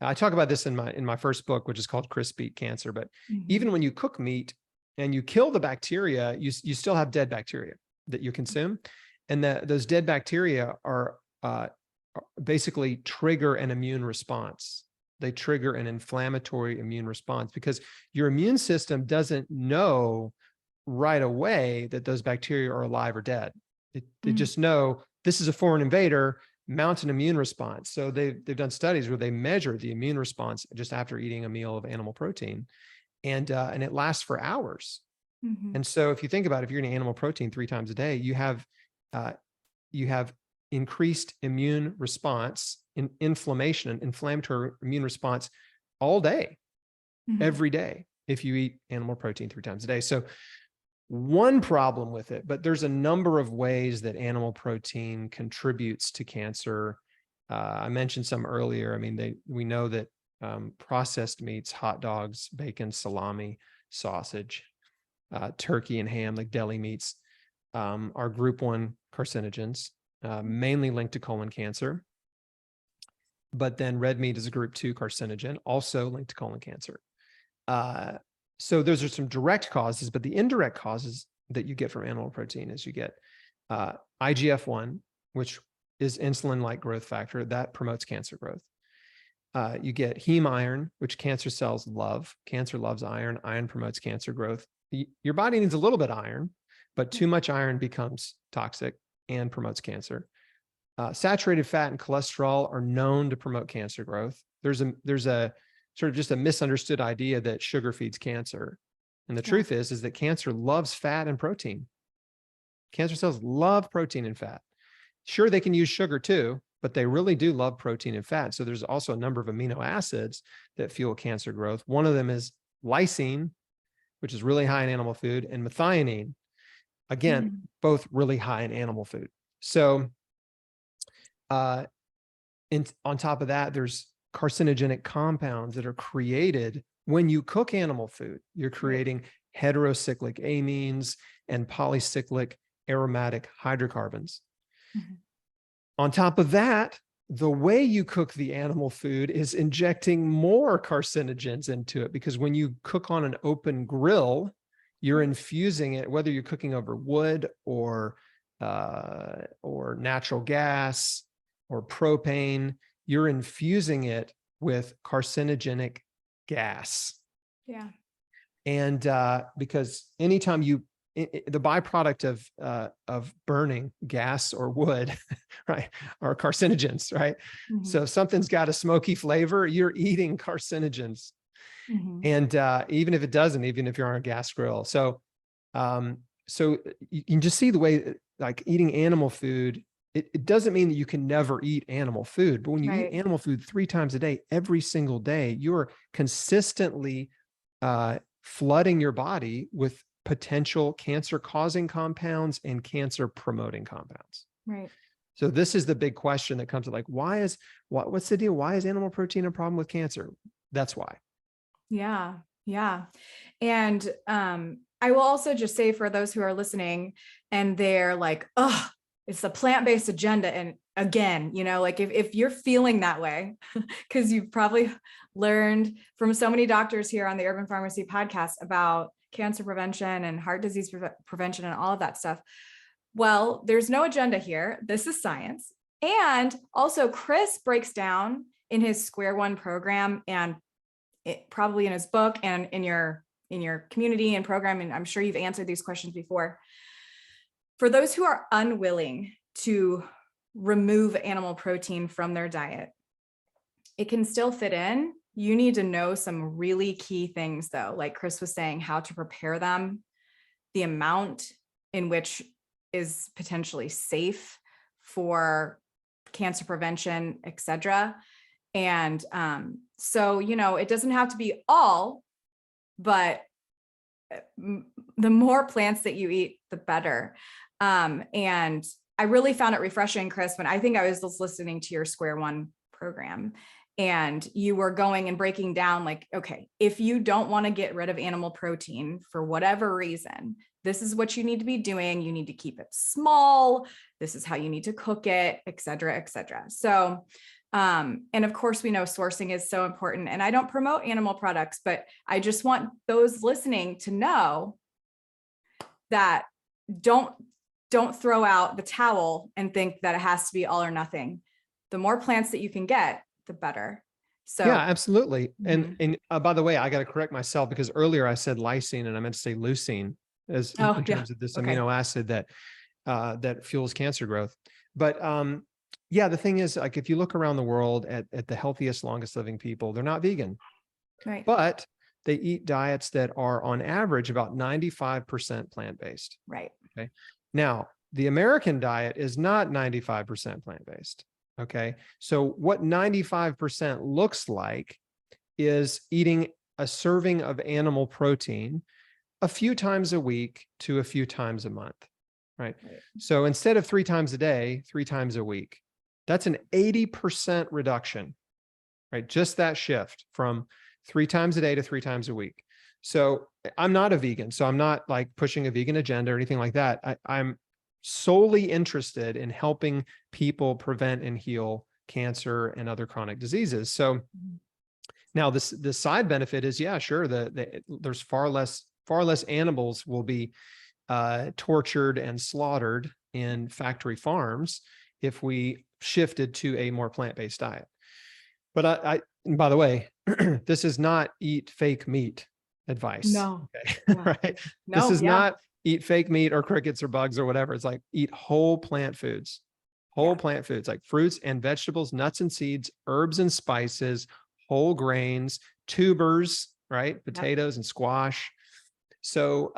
I talk about this in my first book, which is called Crisp Eat Cancer, but even when you cook meat and you kill the bacteria, you still have dead bacteria that you consume. And those dead bacteria are basically trigger an immune response. They trigger an inflammatory immune response because your immune system doesn't know right away that those bacteria are alive or dead. They just know this is a foreign invader, mount an immune response. So they've done studies where they measure the immune response just after eating a meal of animal protein, and it lasts for hours. And so if you think about it, if you're eating animal protein 3 times a day, you have increased immune response, inflammatory immune response all day. every day if you eat animal protein 3 times a day. So one problem with it, but there's a number of ways that animal protein contributes to cancer. I mentioned some earlier. I mean, we know that processed meats, hot dogs, bacon, salami, sausage, turkey and ham, like deli meats, are group 1 carcinogens, mainly linked to colon cancer. But then red meat is a group 2 carcinogen, also linked to colon cancer. So those are some direct causes, but the indirect causes that you get from animal protein is you get IGF-1, which is insulin-like growth factor that promotes cancer growth. You get heme iron, which cancer cells love. Cancer loves iron. Iron promotes cancer growth. Your body needs a little bit of iron, but too much iron becomes toxic and promotes cancer. Saturated fat and cholesterol are known to promote cancer growth. There's a sort of just a misunderstood idea that sugar feeds cancer. And the truth is that cancer loves fat and protein. Cancer cells love protein and fat. Sure, they can use sugar too, but they really do love protein and fat. So there's also a number of amino acids that fuel cancer growth. One of them is lysine, which is really high in animal food, and methionine, again, both really high in animal food. So on top of that, there's carcinogenic compounds that are created when you cook animal food. You're creating heterocyclic amines and polycyclic aromatic hydrocarbons. On top of that, the way you cook the animal food is injecting more carcinogens into it, because when you cook on an open grill, you're infusing it, whether you're cooking over wood or natural gas or propane, you're infusing it with carcinogenic gas. Yeah. And because anytime the byproduct of burning gas or wood, right, are carcinogens, right? So if something's got a smoky flavor, you're eating carcinogens. And even if it doesn't, even if you're on a gas grill. So you can just see the way, like, eating animal food, it doesn't mean that you can never eat animal food, but when you eat animal food 3 times a day, every single day, you're consistently flooding your body with potential cancer-causing compounds and cancer-promoting compounds. Right. So this is the big question that comes to, like, what's the deal? Why is animal protein a problem with cancer? That's why. Yeah. Yeah. And I will also just say, for those who are listening and they're like, oh, it's the plant-based agenda. And again, like, if you're feeling that way, because you've probably learned from so many doctors here on the Urban Pharmacy podcast about cancer prevention and heart disease prevention and all of that stuff. Well, there's no agenda here. This is science. And also, Chris breaks down in his Square One program, and probably in his book and in your community and program, and I'm sure you've answered these questions before. For those who are unwilling to remove animal protein from their diet, it can still fit in. You need to know some really key things, though, like Chris was saying, how to prepare them, the amount in which is potentially safe for cancer prevention, etc. And so, it doesn't have to be all, but the more plants that you eat, the better. And I really found it refreshing, Chris, when I think I was just listening to your Square One program, and you were going and breaking down, like, okay, if you don't want to get rid of animal protein for whatever reason, this is what you need to be doing. You need to keep it small. This is how you need to cook it, et cetera, et cetera. So, and of course, we know sourcing is so important, and I don't promote animal products, but I just want those listening to know that don't throw out the towel and think that it has to be all or nothing. The more plants that you can get, the better. So yeah, absolutely. And by the way, I got to correct myself, because earlier I said lysine and I meant to say leucine, as in terms of this amino acid that fuels cancer growth. But yeah, the thing is, like, if you look around the world at the healthiest, longest living people, they're not vegan, right? But they eat diets that are on average about 95% plant-based. Right. Okay. Now, the American diet is not 95% plant-based. Okay. So what 95% looks like is eating a serving of animal protein a few times a week to a few times a month, right? So instead of 3 times a day, 3 times a week, that's an 80% reduction, right? Just that shift from 3 times a day to 3 times a week. So I'm not a vegan, so I'm not like pushing a vegan agenda or anything like that. I'm solely interested in helping people prevent and heal cancer and other chronic diseases. So now the side benefit is, yeah, sure, there's far less animals will be tortured and slaughtered in factory farms if we shifted to a more plant-based diet. But and by the way, this is not eat fake meat advice. No. Okay? Yeah. Right? No, This is yeah. not eat fake meat or crickets or bugs or whatever. It's like eat whole plant foods, plant foods like fruits and vegetables, nuts and seeds, herbs and spices, whole grains, tubers, right? Potatoes and squash. So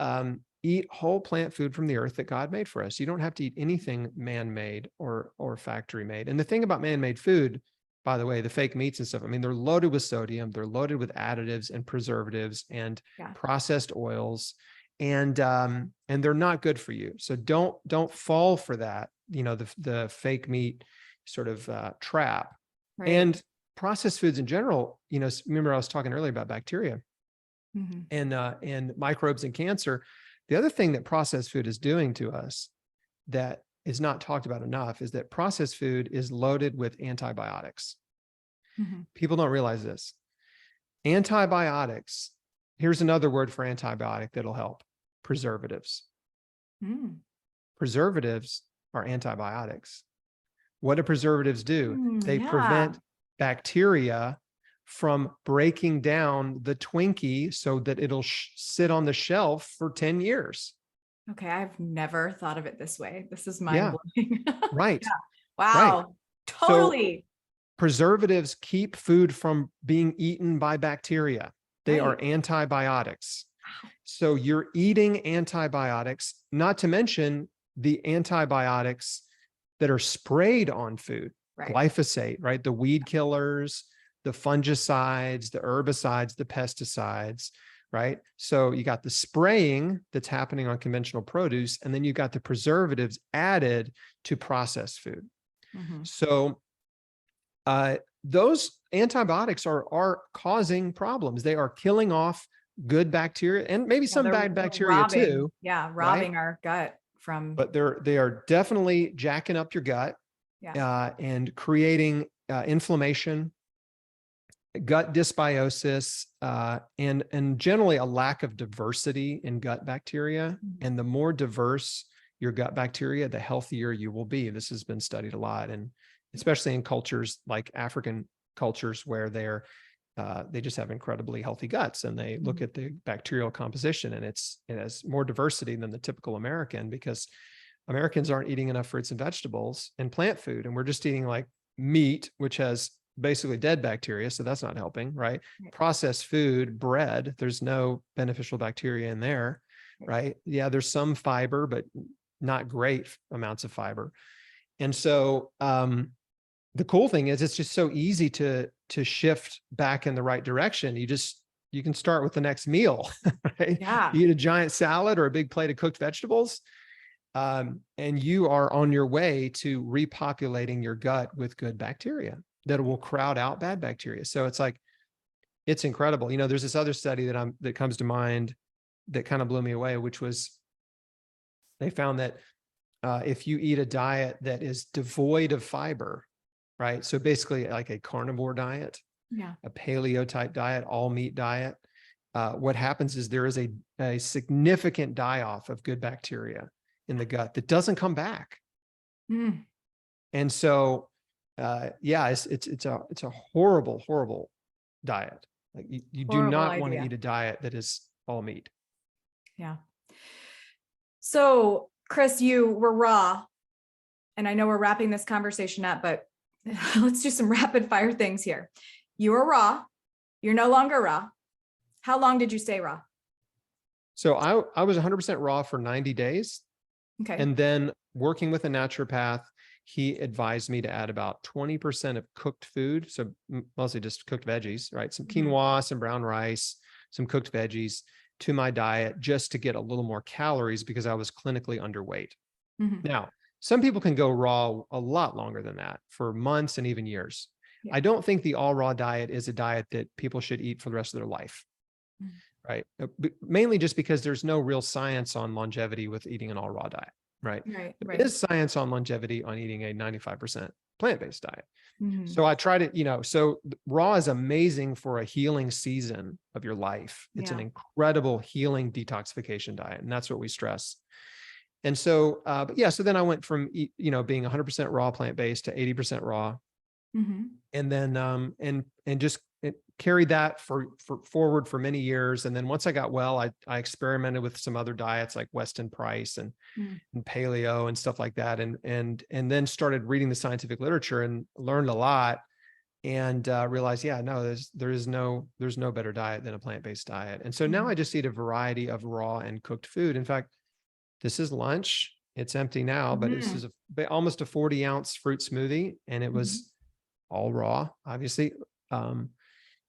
eat whole plant food from the earth that God made for us. You don't have to eat anything man-made or factory made. And the thing about man-made food, by the way, the fake meats and stuff, I mean, they're loaded with sodium, they're loaded with additives and preservatives and processed oils, and they're not good for you. So don't fall for that, the fake meat sort of trap. Right. And processed foods in general, remember I was talking earlier about bacteria and microbes and cancer. The other thing that processed food is doing to us that is not talked about enough is that processed food is loaded with antibiotics. People don't realize this. Antibiotics, here's another word for antibiotic that'll help: preservatives. Preservatives are antibiotics. What do preservatives do? They prevent bacteria from breaking down the Twinkie so that it'll sit on the shelf for 10 years. Okay, I've never thought of it this way. This is mind-blowing. Right. Wow. Right. Totally. So preservatives keep food from being eaten by bacteria. They are antibiotics. So you're eating antibiotics, not to mention the antibiotics that are sprayed on food. Glyphosate, right? The weed killers, the fungicides, the herbicides, the pesticides, right? So you got the spraying that's happening on conventional produce, and then you got the preservatives added to processed food. So those antibiotics are causing problems. They are killing off good bacteria and maybe some bad bacteria too. Yeah, robbing our gut from. But they are definitely jacking up your gut and creating inflammation, gut dysbiosis, and generally a lack of diversity in gut bacteria. And the more diverse your gut bacteria, the healthier you will be. This has been studied a lot, and especially in cultures like African cultures where they just have incredibly healthy guts, and they look at the bacterial composition, and it has more diversity than the typical American, because Americans aren't eating enough fruits and vegetables and plant food, and we're just eating like meat, which has basically dead bacteria, so that's not helping, right? Processed food, bread, there's no beneficial bacteria in there, right? Yeah, there's some fiber, but not great amounts of fiber. And so the cool thing is it's just so easy to shift back in the right direction. You can start with the next meal, right? Yeah. You eat a giant salad or a big plate of cooked vegetables, and you are on your way to repopulating your gut with good bacteria that will crowd out bad bacteria. So it's incredible. There's this other study that comes to mind that kind of blew me away, which was they found that if you eat a diet that is devoid of fiber, right? So basically like a carnivore diet, a paleo type diet, all meat diet, what happens is there is a significant die-off of good bacteria in the gut that doesn't come back. And so, it's a horrible, horrible diet. Like you do not want to eat a diet that is all meat. Yeah. So Chris, you were raw, and I know we're wrapping this conversation up, but let's do some rapid fire things here. You were raw. You're no longer raw. How long did you stay raw? So I was 100% raw for 90 days. Okay. And then working with a naturopath, he advised me to add about 20% of cooked food. So mostly just cooked veggies, right? Some quinoa, some brown rice, some cooked veggies to my diet just to get a little more calories because I was clinically underweight. Mhm. Now, some people can go raw a lot longer than that, for months and even years. Yeah. I don't think the all raw diet is a diet that people should eat for the rest of their life. Mhm. Right. Mainly just because there's no real science on longevity with eating an all raw diet. Right. Right. There Right. is science on longevity on eating a 95% plant-based diet. Mhm. So I try to, so raw is amazing for a healing season of your life. It's an Yeah. incredible healing detoxification diet. And that's what we stress. And so, but yeah, so then I went from, being 100% raw plant-based to 80% raw. Mhm. And then, and just carried that for forward for many years. And then once I got well, I experimented with some other diets like Weston Price and paleo and stuff like that. And then started reading the scientific literature and learned a lot and realized, yeah, no, there's no better diet than a plant-based diet. And so now I just eat a variety of raw and cooked food. In fact, this is lunch. It's empty now, but this is almost a 40-ounce fruit smoothie. And it was all raw, obviously.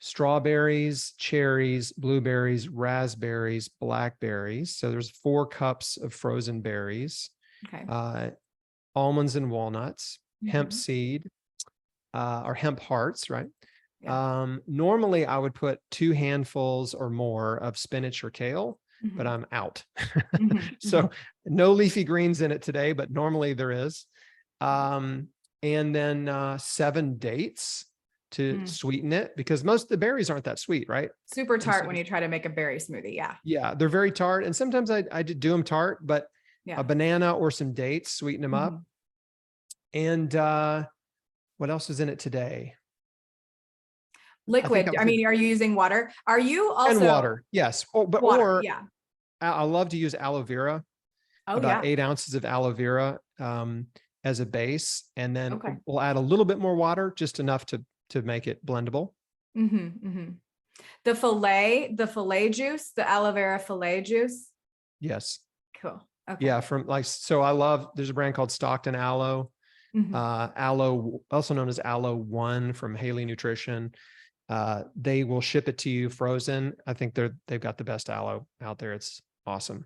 Strawberries, cherries, blueberries, raspberries, blackberries. So there's 4 cups of frozen berries, Okay. almonds and walnuts, hemp Mhm. seed, or hemp hearts, right? Yeah. Normally I would put 2 handfuls or more of spinach or kale, but Mhm. I'm out. Mhm. So no leafy greens in it today, but normally there is. And then 7 dates to sweeten it, because most of the berries aren't that sweet, right? Super And tart so when you try to make a berry smoothie. Yeah. yeah, they're very tart. And sometimes I do them tart, but Yeah. a banana or some dates sweeten them up. Mhm. And what else is in it today? I think Liquid. I mean, are you using water? Are you and also water. Yes. Oh, but water? or Yeah. I love to use aloe vera, Oh about yeah. 8 ounces of aloe vera as a base. And then Okay. we'll add a little bit more water, just enough to make it blendable. The filet juice, the aloe vera filet juice. Yes. Cool. Okay. Yeah. There's a brand called Stockton Aloe, aloe, also known as Aloe One from Haley Nutrition. They will ship it to you frozen. I think they've got the best aloe out there. It's awesome.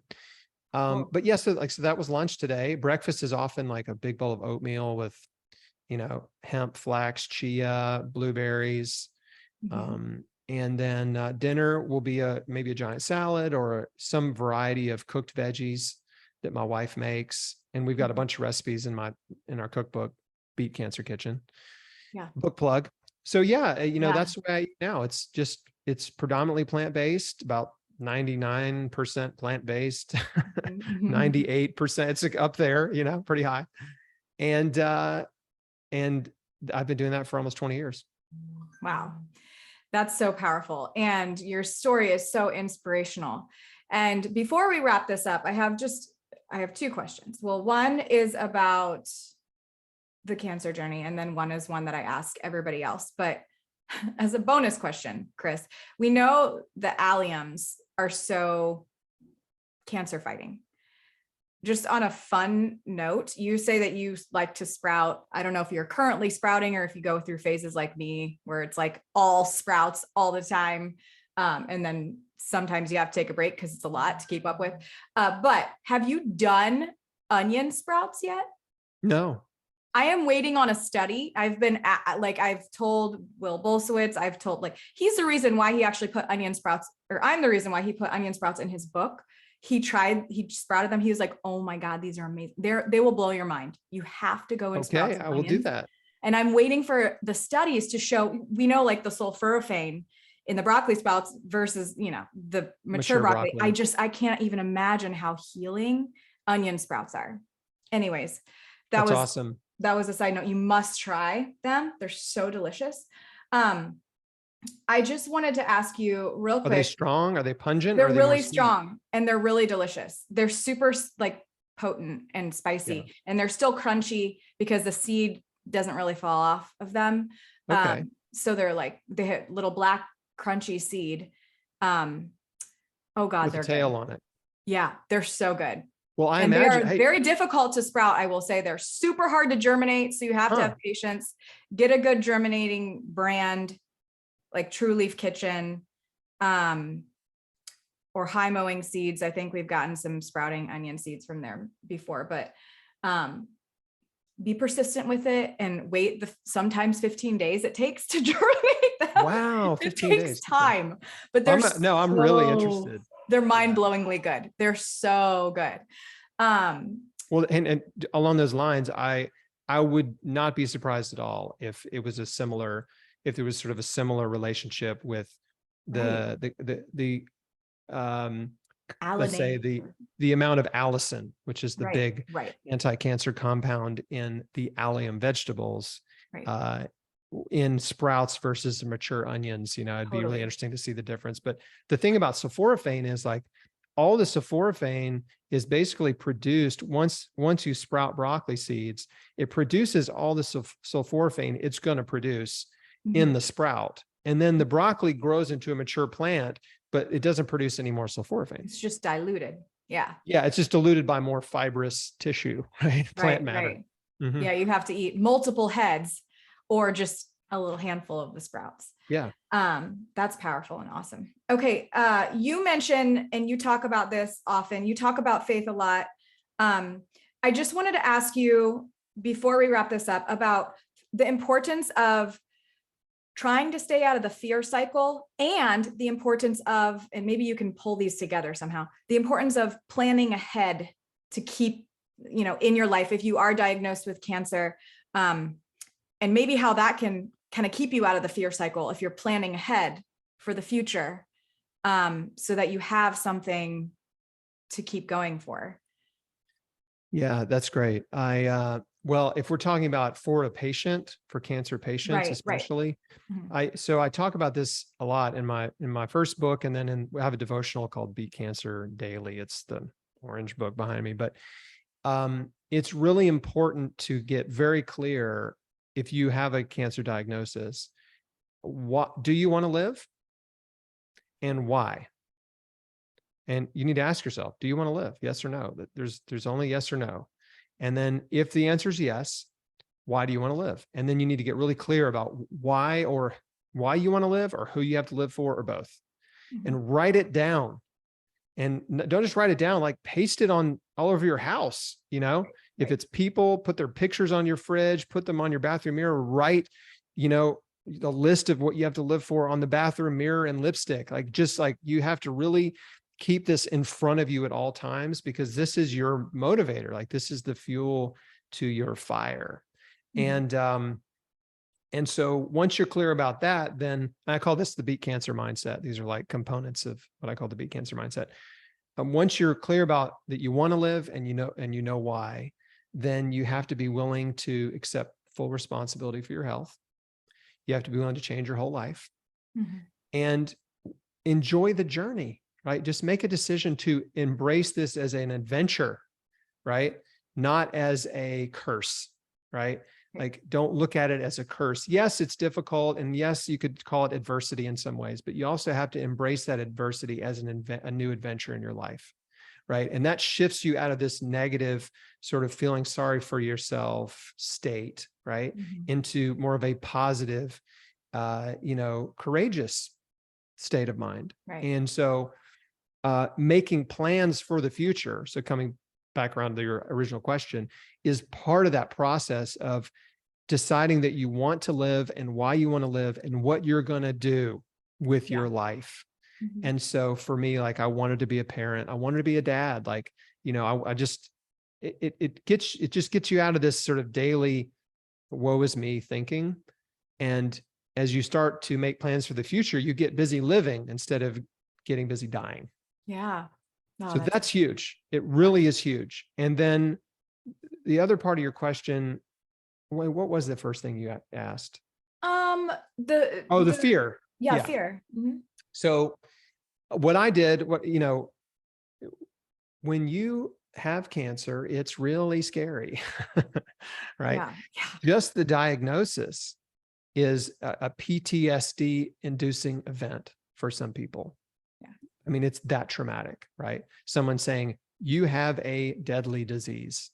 Cool. But yes, so that was lunch today. Breakfast is often like a big bowl of oatmeal with, hemp, flax, chia, blueberries. And then dinner will be maybe a giant salad or some variety of cooked veggies that my wife makes. And we've got a bunch of recipes in our cookbook, Beat Cancer Kitchen. Yeah. Book plug. So yeah, Yeah. that's the way I eat now. It's predominantly plant-based, about 99% plant-based, 98%. It's up there, pretty high. And I've been doing that for almost 20 years. Wow. That's so powerful. And your story is so inspirational. And before we wrap this up, I have 2 questions. Well, one is about the cancer journey, and then one is one that I ask everybody else. But as a bonus question, Chris, we know the alliums are so cancer fighting. Just on a fun note, you say that you like to sprout. I don't know if you're currently sprouting or if you go through phases like me, where it's like all sprouts all the time. And then sometimes you have to take a break because it's a lot to keep up with. But have you done onion sprouts yet? No. I am waiting on a study. I've told Will Bolsowitz, he's the reason why he actually put onion sprouts, or I'm the reason why he put onion sprouts in his book. He sprouted them. He was like, oh my God, these are amazing. They will blow your mind. You have to go and sprout some Okay, I will do onions. that. And I'm waiting for the studies to show, we know like the sulforaphane in the broccoli sprouts versus, the mature broccoli. I can't even imagine how healing onion sprouts are. Anyways, That's awesome. That was a side note. You must try them. They're so delicious. I just wanted to ask you real quick. Are they strong? Are they pungent? They're Or are they really more sweet? strong and they're really delicious. They're super potent and spicy, and they're still crunchy because the seed doesn't really fall off of them. Okay. So they have little black crunchy seed. Oh God, With they're a tail good. on it. Yeah, they're so good. Well, They are very difficult to sprout. I will say they're super hard to germinate. So you have to have patience. Get a good germinating brand like True Leaf Kitchen. or high mowing seeds. I think we've gotten some sprouting onion seeds from there before, but be persistent with it and wait the sometimes 15 days it takes to germinate them. Wow, It 15 takes days. time, but they're I'm really interested. They're mind-blowingly good. They're so good. Well, and along those lines, I would not be surprised at all if it was if there was sort of a similar relationship with let's say the amount of allicin, which is the big anti-cancer compound in the allium vegetables, in sprouts versus mature onions. It'd be really interesting to see the difference. But the thing about sulforaphane is like all the sulforaphane is basically produced once you sprout broccoli seeds, it produces all the sulforaphane it's going to produce in the sprout. And then the broccoli grows into a mature plant, but it doesn't produce any more sulforaphane. It's just diluted. Yeah. Yeah. It's just diluted by more fibrous tissue, right? Plant matter. Right. Yeah. You have to eat multiple heads or just a little handful of the sprouts. Yeah. That's powerful and awesome. Okay. You mentioned, and you talk about this often, you talk about faith a lot. I just wanted to ask you before we wrap this up about the importance of trying to stay out of the fear cycle and the importance of, and maybe you can pull these together somehow, the importance of planning ahead to keep, in your life, if you are diagnosed with cancer, and maybe how that can kind of keep you out of the fear cycle if you're planning ahead for the future, so that you have something to keep going for. Yeah, that's great. Well, if we're talking about for cancer patients, especially, I talk about this a lot in my first book, and then we have a devotional called Beat Cancer Daily. It's the orange book behind me, but it's really important to get very clear if you have a cancer diagnosis, what do you want to live and why? And you need to ask yourself, do you want to live? Yes or no? There's only yes or no. And then if the answer is yes, why do you want to live? And then you need to get really clear about why you want to live or who you have to live for or both. And write it down. And don't just write it down, like paste it on all over your house. If it's people, put their pictures on your fridge, put them on your bathroom mirror, write, the list of what you have to live for on the bathroom mirror and lipstick. Just you have to really keep this in front of you at all times, because this is your motivator. This is the fuel to your fire. And so once you're clear about that, then I call this the Beat Cancer mindset. These are components of what I call the Beat Cancer mindset. Once you're clear about that you want to live and you know why, then you have to be willing to accept full responsibility for your health. You have to be willing to change your whole life and enjoy the journey. Right? Just make a decision to embrace this as an adventure, right? Not as a curse, right? Don't look at it as a curse. Yes, it's difficult. And yes, you could call it adversity in some ways, but you also have to embrace that adversity as a new adventure in your life, right? And that shifts you out of this negative sort of feeling sorry for yourself state, right? Into more of a positive, courageous state of mind. Right. And so, making plans for the future, so coming back around to your original question, is part of that process of deciding that you want to live and why you want to live and what you're going to do with your life. And so for me, I wanted to be a parent. I wanted to be a dad. It just gets you out of this sort of daily woe is me thinking. And as you start to make plans for the future, you get busy living instead of getting busy dying. Yeah. No, so that's huge. It really is huge. And then the other part of your question, what was the first thing you asked? The fear. Yeah. Fear. So what I did, when you have cancer, it's really scary, right? Yeah. Just the diagnosis is a PTSD inducing event for some people. I mean, it's that traumatic, right? Someone saying you have a deadly disease.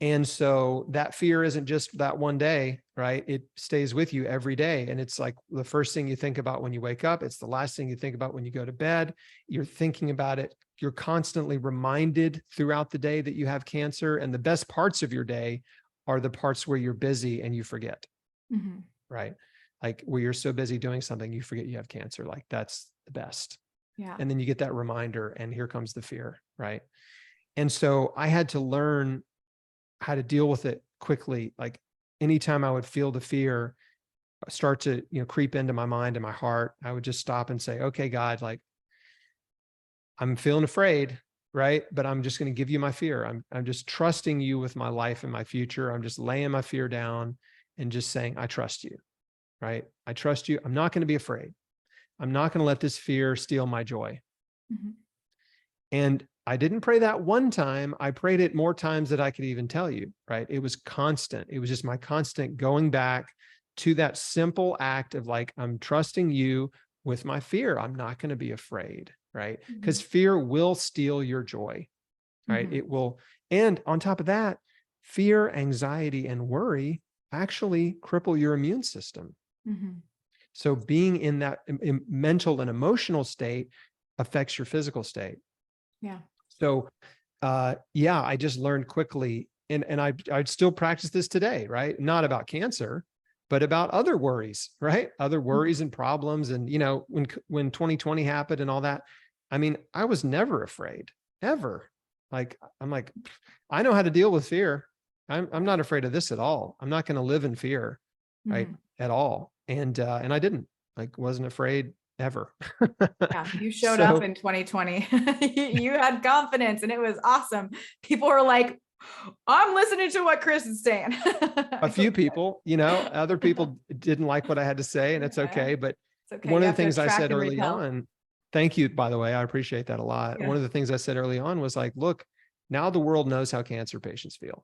And so that fear isn't just that one day, right? It stays with you every day. And it's like the first thing you think about when you wake up. It's the last thing you think about when you go to bed. You're thinking about it. You're constantly reminded throughout the day that you have cancer. And the best parts of your day are the parts where you're busy and you forget, right? Like where you're so busy doing something, you forget you have cancer. Like that's the best. Yeah. And then you get that reminder and here comes the fear, right? And so I had to learn how to deal with it quickly. Like anytime I would feel the fear start to, creep into my mind and my heart, I would just stop and say, okay, God, like I'm feeling afraid, right? But I'm just going to give you my fear. I'm just trusting you with my life and my future. I'm just laying my fear down and just saying, I trust you, right? I trust you. I'm not going to be afraid. I'm not going to let this fear steal my joy. And I didn't pray that one time. I prayed it more times than I could even tell you, right? It was constant. It was just my constant going back to that simple act of like, I'm trusting you with my fear. I'm not going to be afraid, right? Because fear will steal your joy, right? It will. And on top of that, fear, anxiety, and worry actually cripple your immune system. So being in that mental and emotional state affects your physical state. Yeah. So, I just learned quickly, and I'd still practice this today, right? Not about cancer, but about other worries, right? Other worries and problems. And, when 2020 happened and all that, I mean, I was never afraid, ever. Like, I'm like, I know how to deal with fear. I'm not afraid of this at all. I'm not going to live in fear, right? At all. And I didn't, like, wasn't afraid ever. Yeah, you showed up in 2020. You had confidence and it was awesome. People were like, I'm listening to what Chris is saying. A few people, other people didn't like what I had to say, and it's okay. But it's okay. one You of have the to things I attract said and early repel. on, thank you, by the way, I appreciate that a lot. Yeah. One of the things I said early on was like, look, now the world knows how cancer patients feel.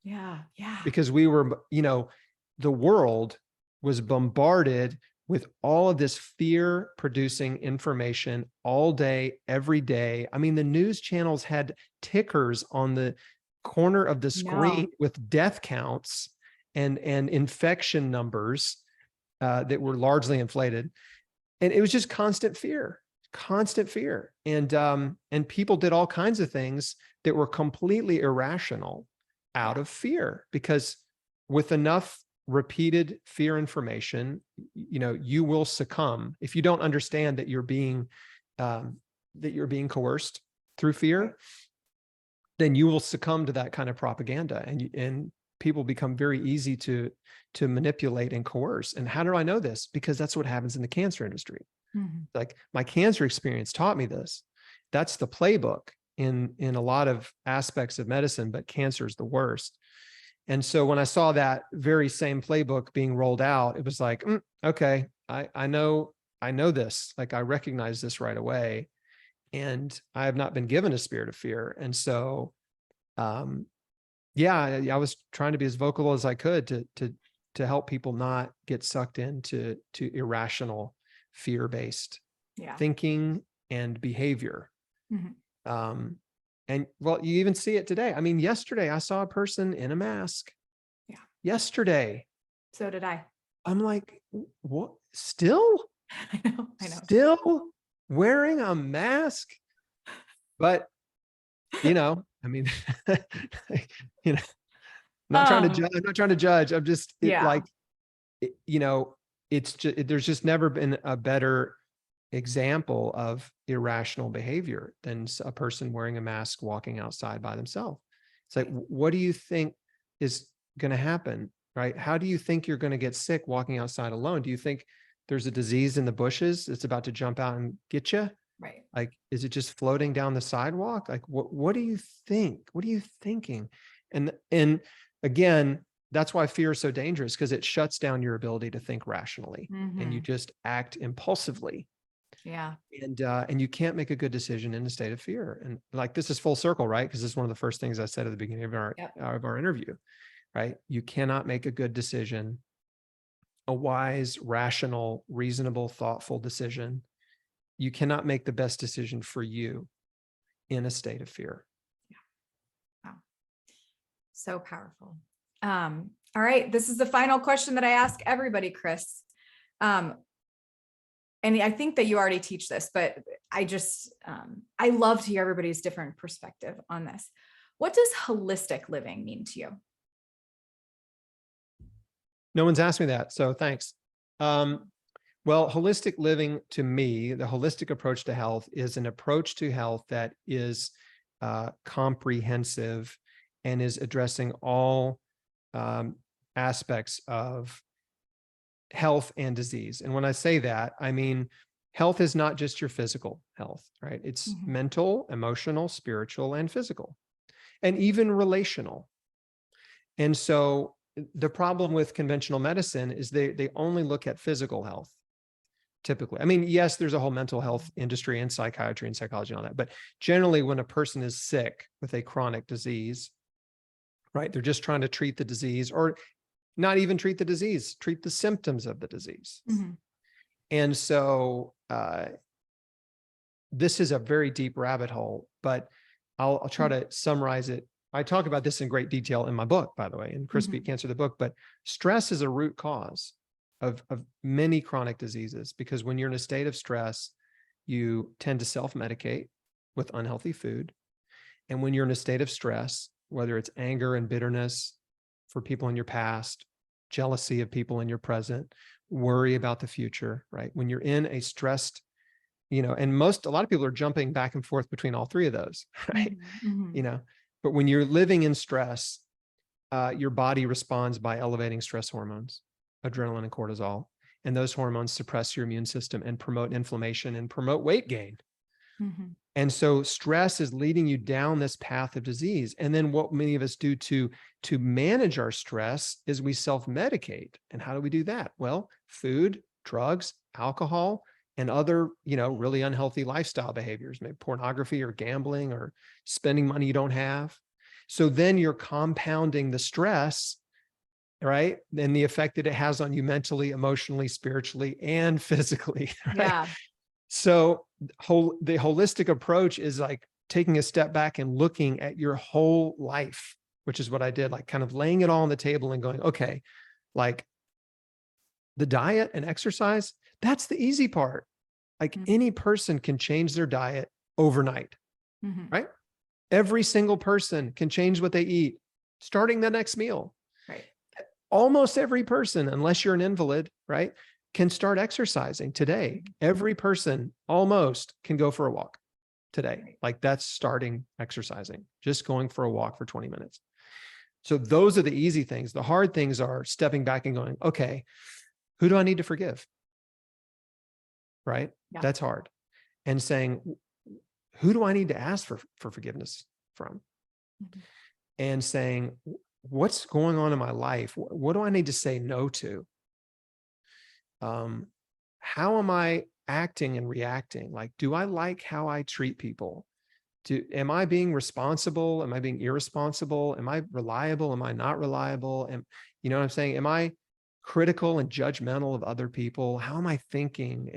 Yeah. Yeah. Because we were, the world was bombarded with all of this fear producing information all day, every day. I mean, the news channels had tickers on the corner of the screen with death counts and infection numbers that were largely inflated. And it was just constant fear. And people did all kinds of things that were completely irrational out of fear, because with enough repeated fear information, you will succumb. If you don't understand that you're being coerced through fear, then you will succumb to that kind of propaganda, and people become very easy to manipulate and coerce. And how do I know this? Because that's what happens in the cancer industry. Like my cancer experience taught me this. That's the playbook in a lot of aspects of medicine, but cancer is the worst. And so when I saw that very same playbook being rolled out, it was like, okay, I know this, like I recognize this right away. And I have not been given a spirit of fear. And so, I was trying to be as vocal as I could to help people not get sucked into irrational fear-based thinking and behavior. And well, you even see it today. I mean, yesterday I saw a person in a mask. Yeah. Yesterday. So did I. I'm like, what? Still? I know. Still wearing a mask? But, I mean, not trying to judge. I'm not trying to judge. I'm just it's just, there's just never been a better example of irrational behavior than a person wearing a mask walking outside by themselves. It's like, what do you think is going to happen, right? How do you think you're going to get sick walking outside alone? Do you think there's a disease in the bushes that's about to jump out and get you? Right. Like, is it just floating down the sidewalk? Like, what do you think? What are you thinking? And again, that's why fear is so dangerous, because it shuts down your ability to think rationally, and you just act impulsively. Yeah. And you can't make a good decision in a state of fear. And like, this is full circle, right? Because this is one of the first things I said at the beginning of our interview, right? You cannot make a good decision, a wise, rational, reasonable, thoughtful decision. You cannot make the best decision for you in a state of fear. Yeah. Wow. So powerful. All right. This is the final question that I ask everybody, Chris. And I think that you already teach this, but I love to hear everybody's different perspective on this. What does holistic living mean to you? No one's asked me that, so thanks. Well, holistic living to me, the holistic approach to health is an approach to health that is comprehensive and is addressing all aspects of health and disease. And when I say that, I mean, health is not just your physical health, right? It's mental, emotional, spiritual, and physical, and even relational. And so the problem with conventional medicine is they only look at physical health, typically. I mean, yes, there's a whole mental health industry and psychiatry and psychology and all that, but generally when a person is sick with a chronic disease, right, they're just trying to treat the disease, or not even treat the disease, treat the symptoms of the disease. And so this is a very deep rabbit hole, but I'll try to summarize it. I talk about this in great detail in my book, by the way, in Chris Beat Cancer, the book, but stress is a root cause of many chronic diseases, because when you're in a state of stress, you tend to self-medicate with unhealthy food. And when you're in a state of stress, whether it's anger and bitterness for people in your past, jealousy of people in your present, worry about the future, right? When you're in a stressed, and a lot of people are jumping back and forth between all three of those, right? But when you're living in stress, your body responds by elevating stress hormones, adrenaline and cortisol. And those hormones suppress your immune system and promote inflammation and promote weight gain. And so stress is leading you down this path of disease. And then what many of us do to manage our stress is we self-medicate. And how do we do that? Well, food, drugs, alcohol, and other, really unhealthy lifestyle behaviors, maybe pornography or gambling or spending money you don't have. So then you're compounding the stress, right? And the effect that it has on you mentally, emotionally, spiritually, and physically. Right? Yeah. So the holistic approach is like taking a step back and looking at your whole life, which is what I did, like kind of laying it all on the table and going, okay, like the diet and exercise, that's the easy part. Like any person can change their diet overnight, right? Every single person can change what they eat starting the next meal. Right. Almost every person, unless you're an invalid, right, can start exercising today. Every person almost can go for a walk today. Like that's starting exercising, just going for a walk for 20 minutes. So those are the easy things. The hard things are stepping back and going, okay, who do I need to forgive? Right? Yeah. That's hard. And saying, who do I need to ask for forgiveness from? And saying, what's going on in my life? What do I need to say no to? How am I acting and reacting? Like, do I like how I treat people? Am I being responsible? Am I being irresponsible? Am I reliable? Am I not reliable? And you know what I'm saying? Am I critical and judgmental of other people? How am I thinking?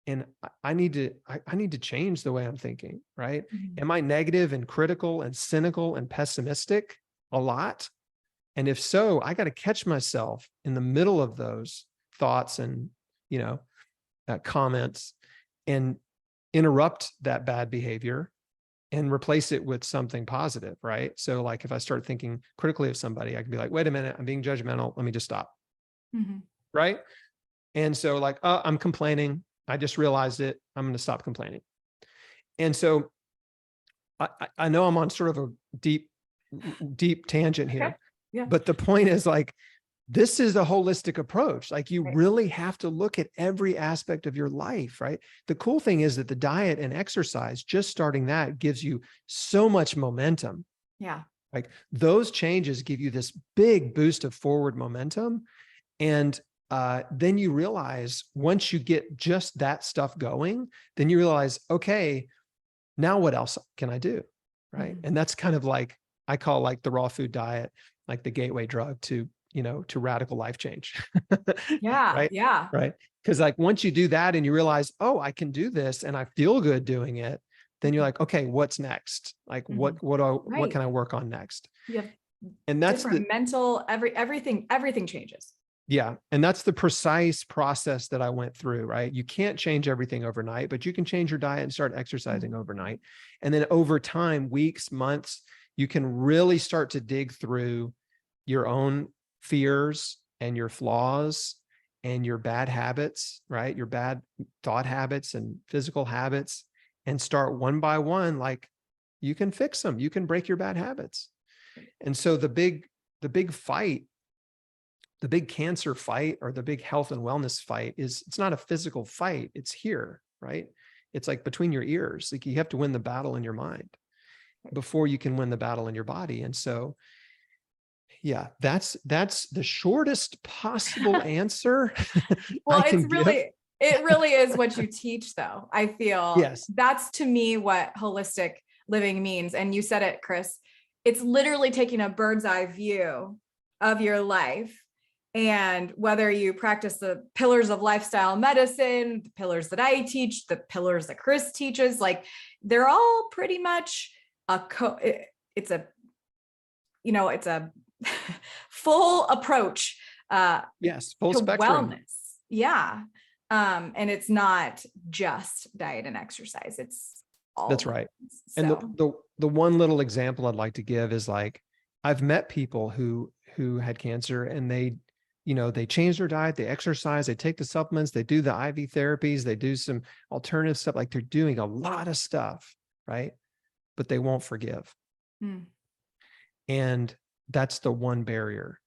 And I need to change the way I'm thinking, right? Am I negative and critical and cynical and pessimistic a lot? And if so, I got to catch myself in the middle of those thoughts and, comments and interrupt that bad behavior and replace it with something positive, right? So like if I start thinking critically of somebody, I can be like, wait a minute, I'm being judgmental. Let me just stop. Right? And so like, I'm complaining. I just realized it. I'm going to stop complaining. And so I know I'm on sort of a deep tangent here, okay. Yeah. But the point is like, this is a holistic approach. Like you really have to look at every aspect of your life, right? The cool thing is that the diet and exercise, just starting that gives you so much momentum. Yeah. Like those changes give you this big boost of forward momentum. And then you realize once you get just that stuff going, then you realize, okay, now what else can I do? Right. And that's kind of like, I call like the raw food diet, like the gateway drug to radical life change. Yeah. Right. Yeah. Right. Because like once you do that and you realize, oh, I can do this and I feel good doing it, then you're like, okay, what's next? Like what can I work on next? You have And that's different mental, everything changes. yeah. And that's the precise process that I went through, right? You can't change everything overnight, but you can change your diet and start exercising overnight. And then over time, weeks, months, you can really start to dig through your own fears and your flaws and your bad habits, right? Your bad thought habits and physical habits, and start one by one, like you can fix them. You can break your bad habits. And so the big fight, the big cancer fight or the big health and wellness fight it's not a physical fight. It's here, right? It's like between your ears. Like you have to win the battle in your mind before you can win the battle in your body. And so, yeah, that's the shortest possible answer. Well, it really is what you teach though. I feel yes, that's to me what holistic living means. And you said it, Chris, it's literally taking a bird's eye view of your life. And whether you practice the pillars of lifestyle medicine, the pillars that I teach, the pillars that Chris teaches, like they're all pretty much it's a full approach. Yes, full to spectrum wellness. Yeah. And it's not just diet and exercise. It's all. That's right. So. And the one little example I'd like to give is like, I've met people who had cancer and they change their diet, they exercise, they take the supplements, they do the IV therapies, they do some alternative stuff. Like they're doing a lot of stuff, right? But they won't forgive. And that's the one barrier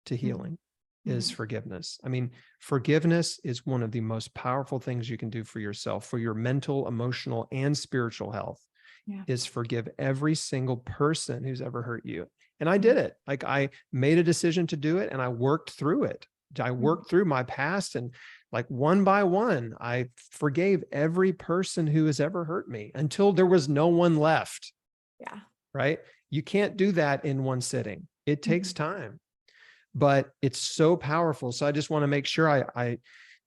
to healing is forgiveness. I mean, forgiveness is one of the most powerful things you can do for yourself, for your mental, emotional, and spiritual health, is forgive every single person who's ever hurt you. And I did it. Like I made a decision to do it and I worked through it. I worked through my past and like one by one, I forgave every person who has ever hurt me until there was no one left. Yeah. Right. You can't do that in one sitting. It takes time, but it's so powerful. So I just want to make sure I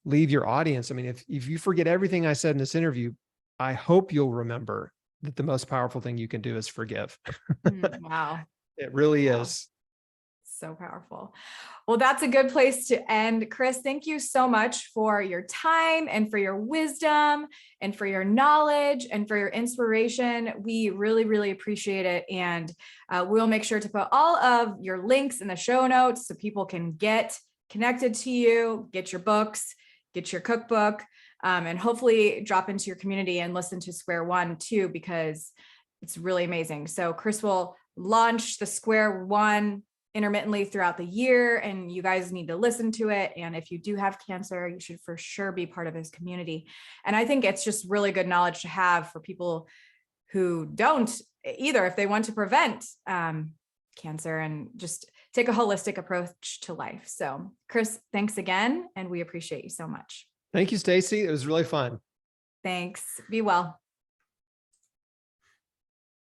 leave your audience. I mean, if you forget everything I said in this interview, I hope you'll remember that the most powerful thing you can do is forgive. Wow. It really is. So powerful. Well, that's a good place to end. Chris, thank you so much for your time and for your wisdom and for your knowledge and for your inspiration. We really, really appreciate it. And we'll make sure to put all of your links in the show notes so people can get connected to you, get your books, get your cookbook, and hopefully drop into your community and listen to Square One too, because it's really amazing. So Chris will launch the Square One intermittently throughout the year, and you guys need to listen to it. And if you do have cancer, you should for sure be part of his community. And I think it's just really good knowledge to have for people who don't either, if they want to prevent cancer and just take a holistic approach to life. So Chris, thanks again. And we appreciate you so much. Thank you, Stacy. It was really fun. Thanks. Be well.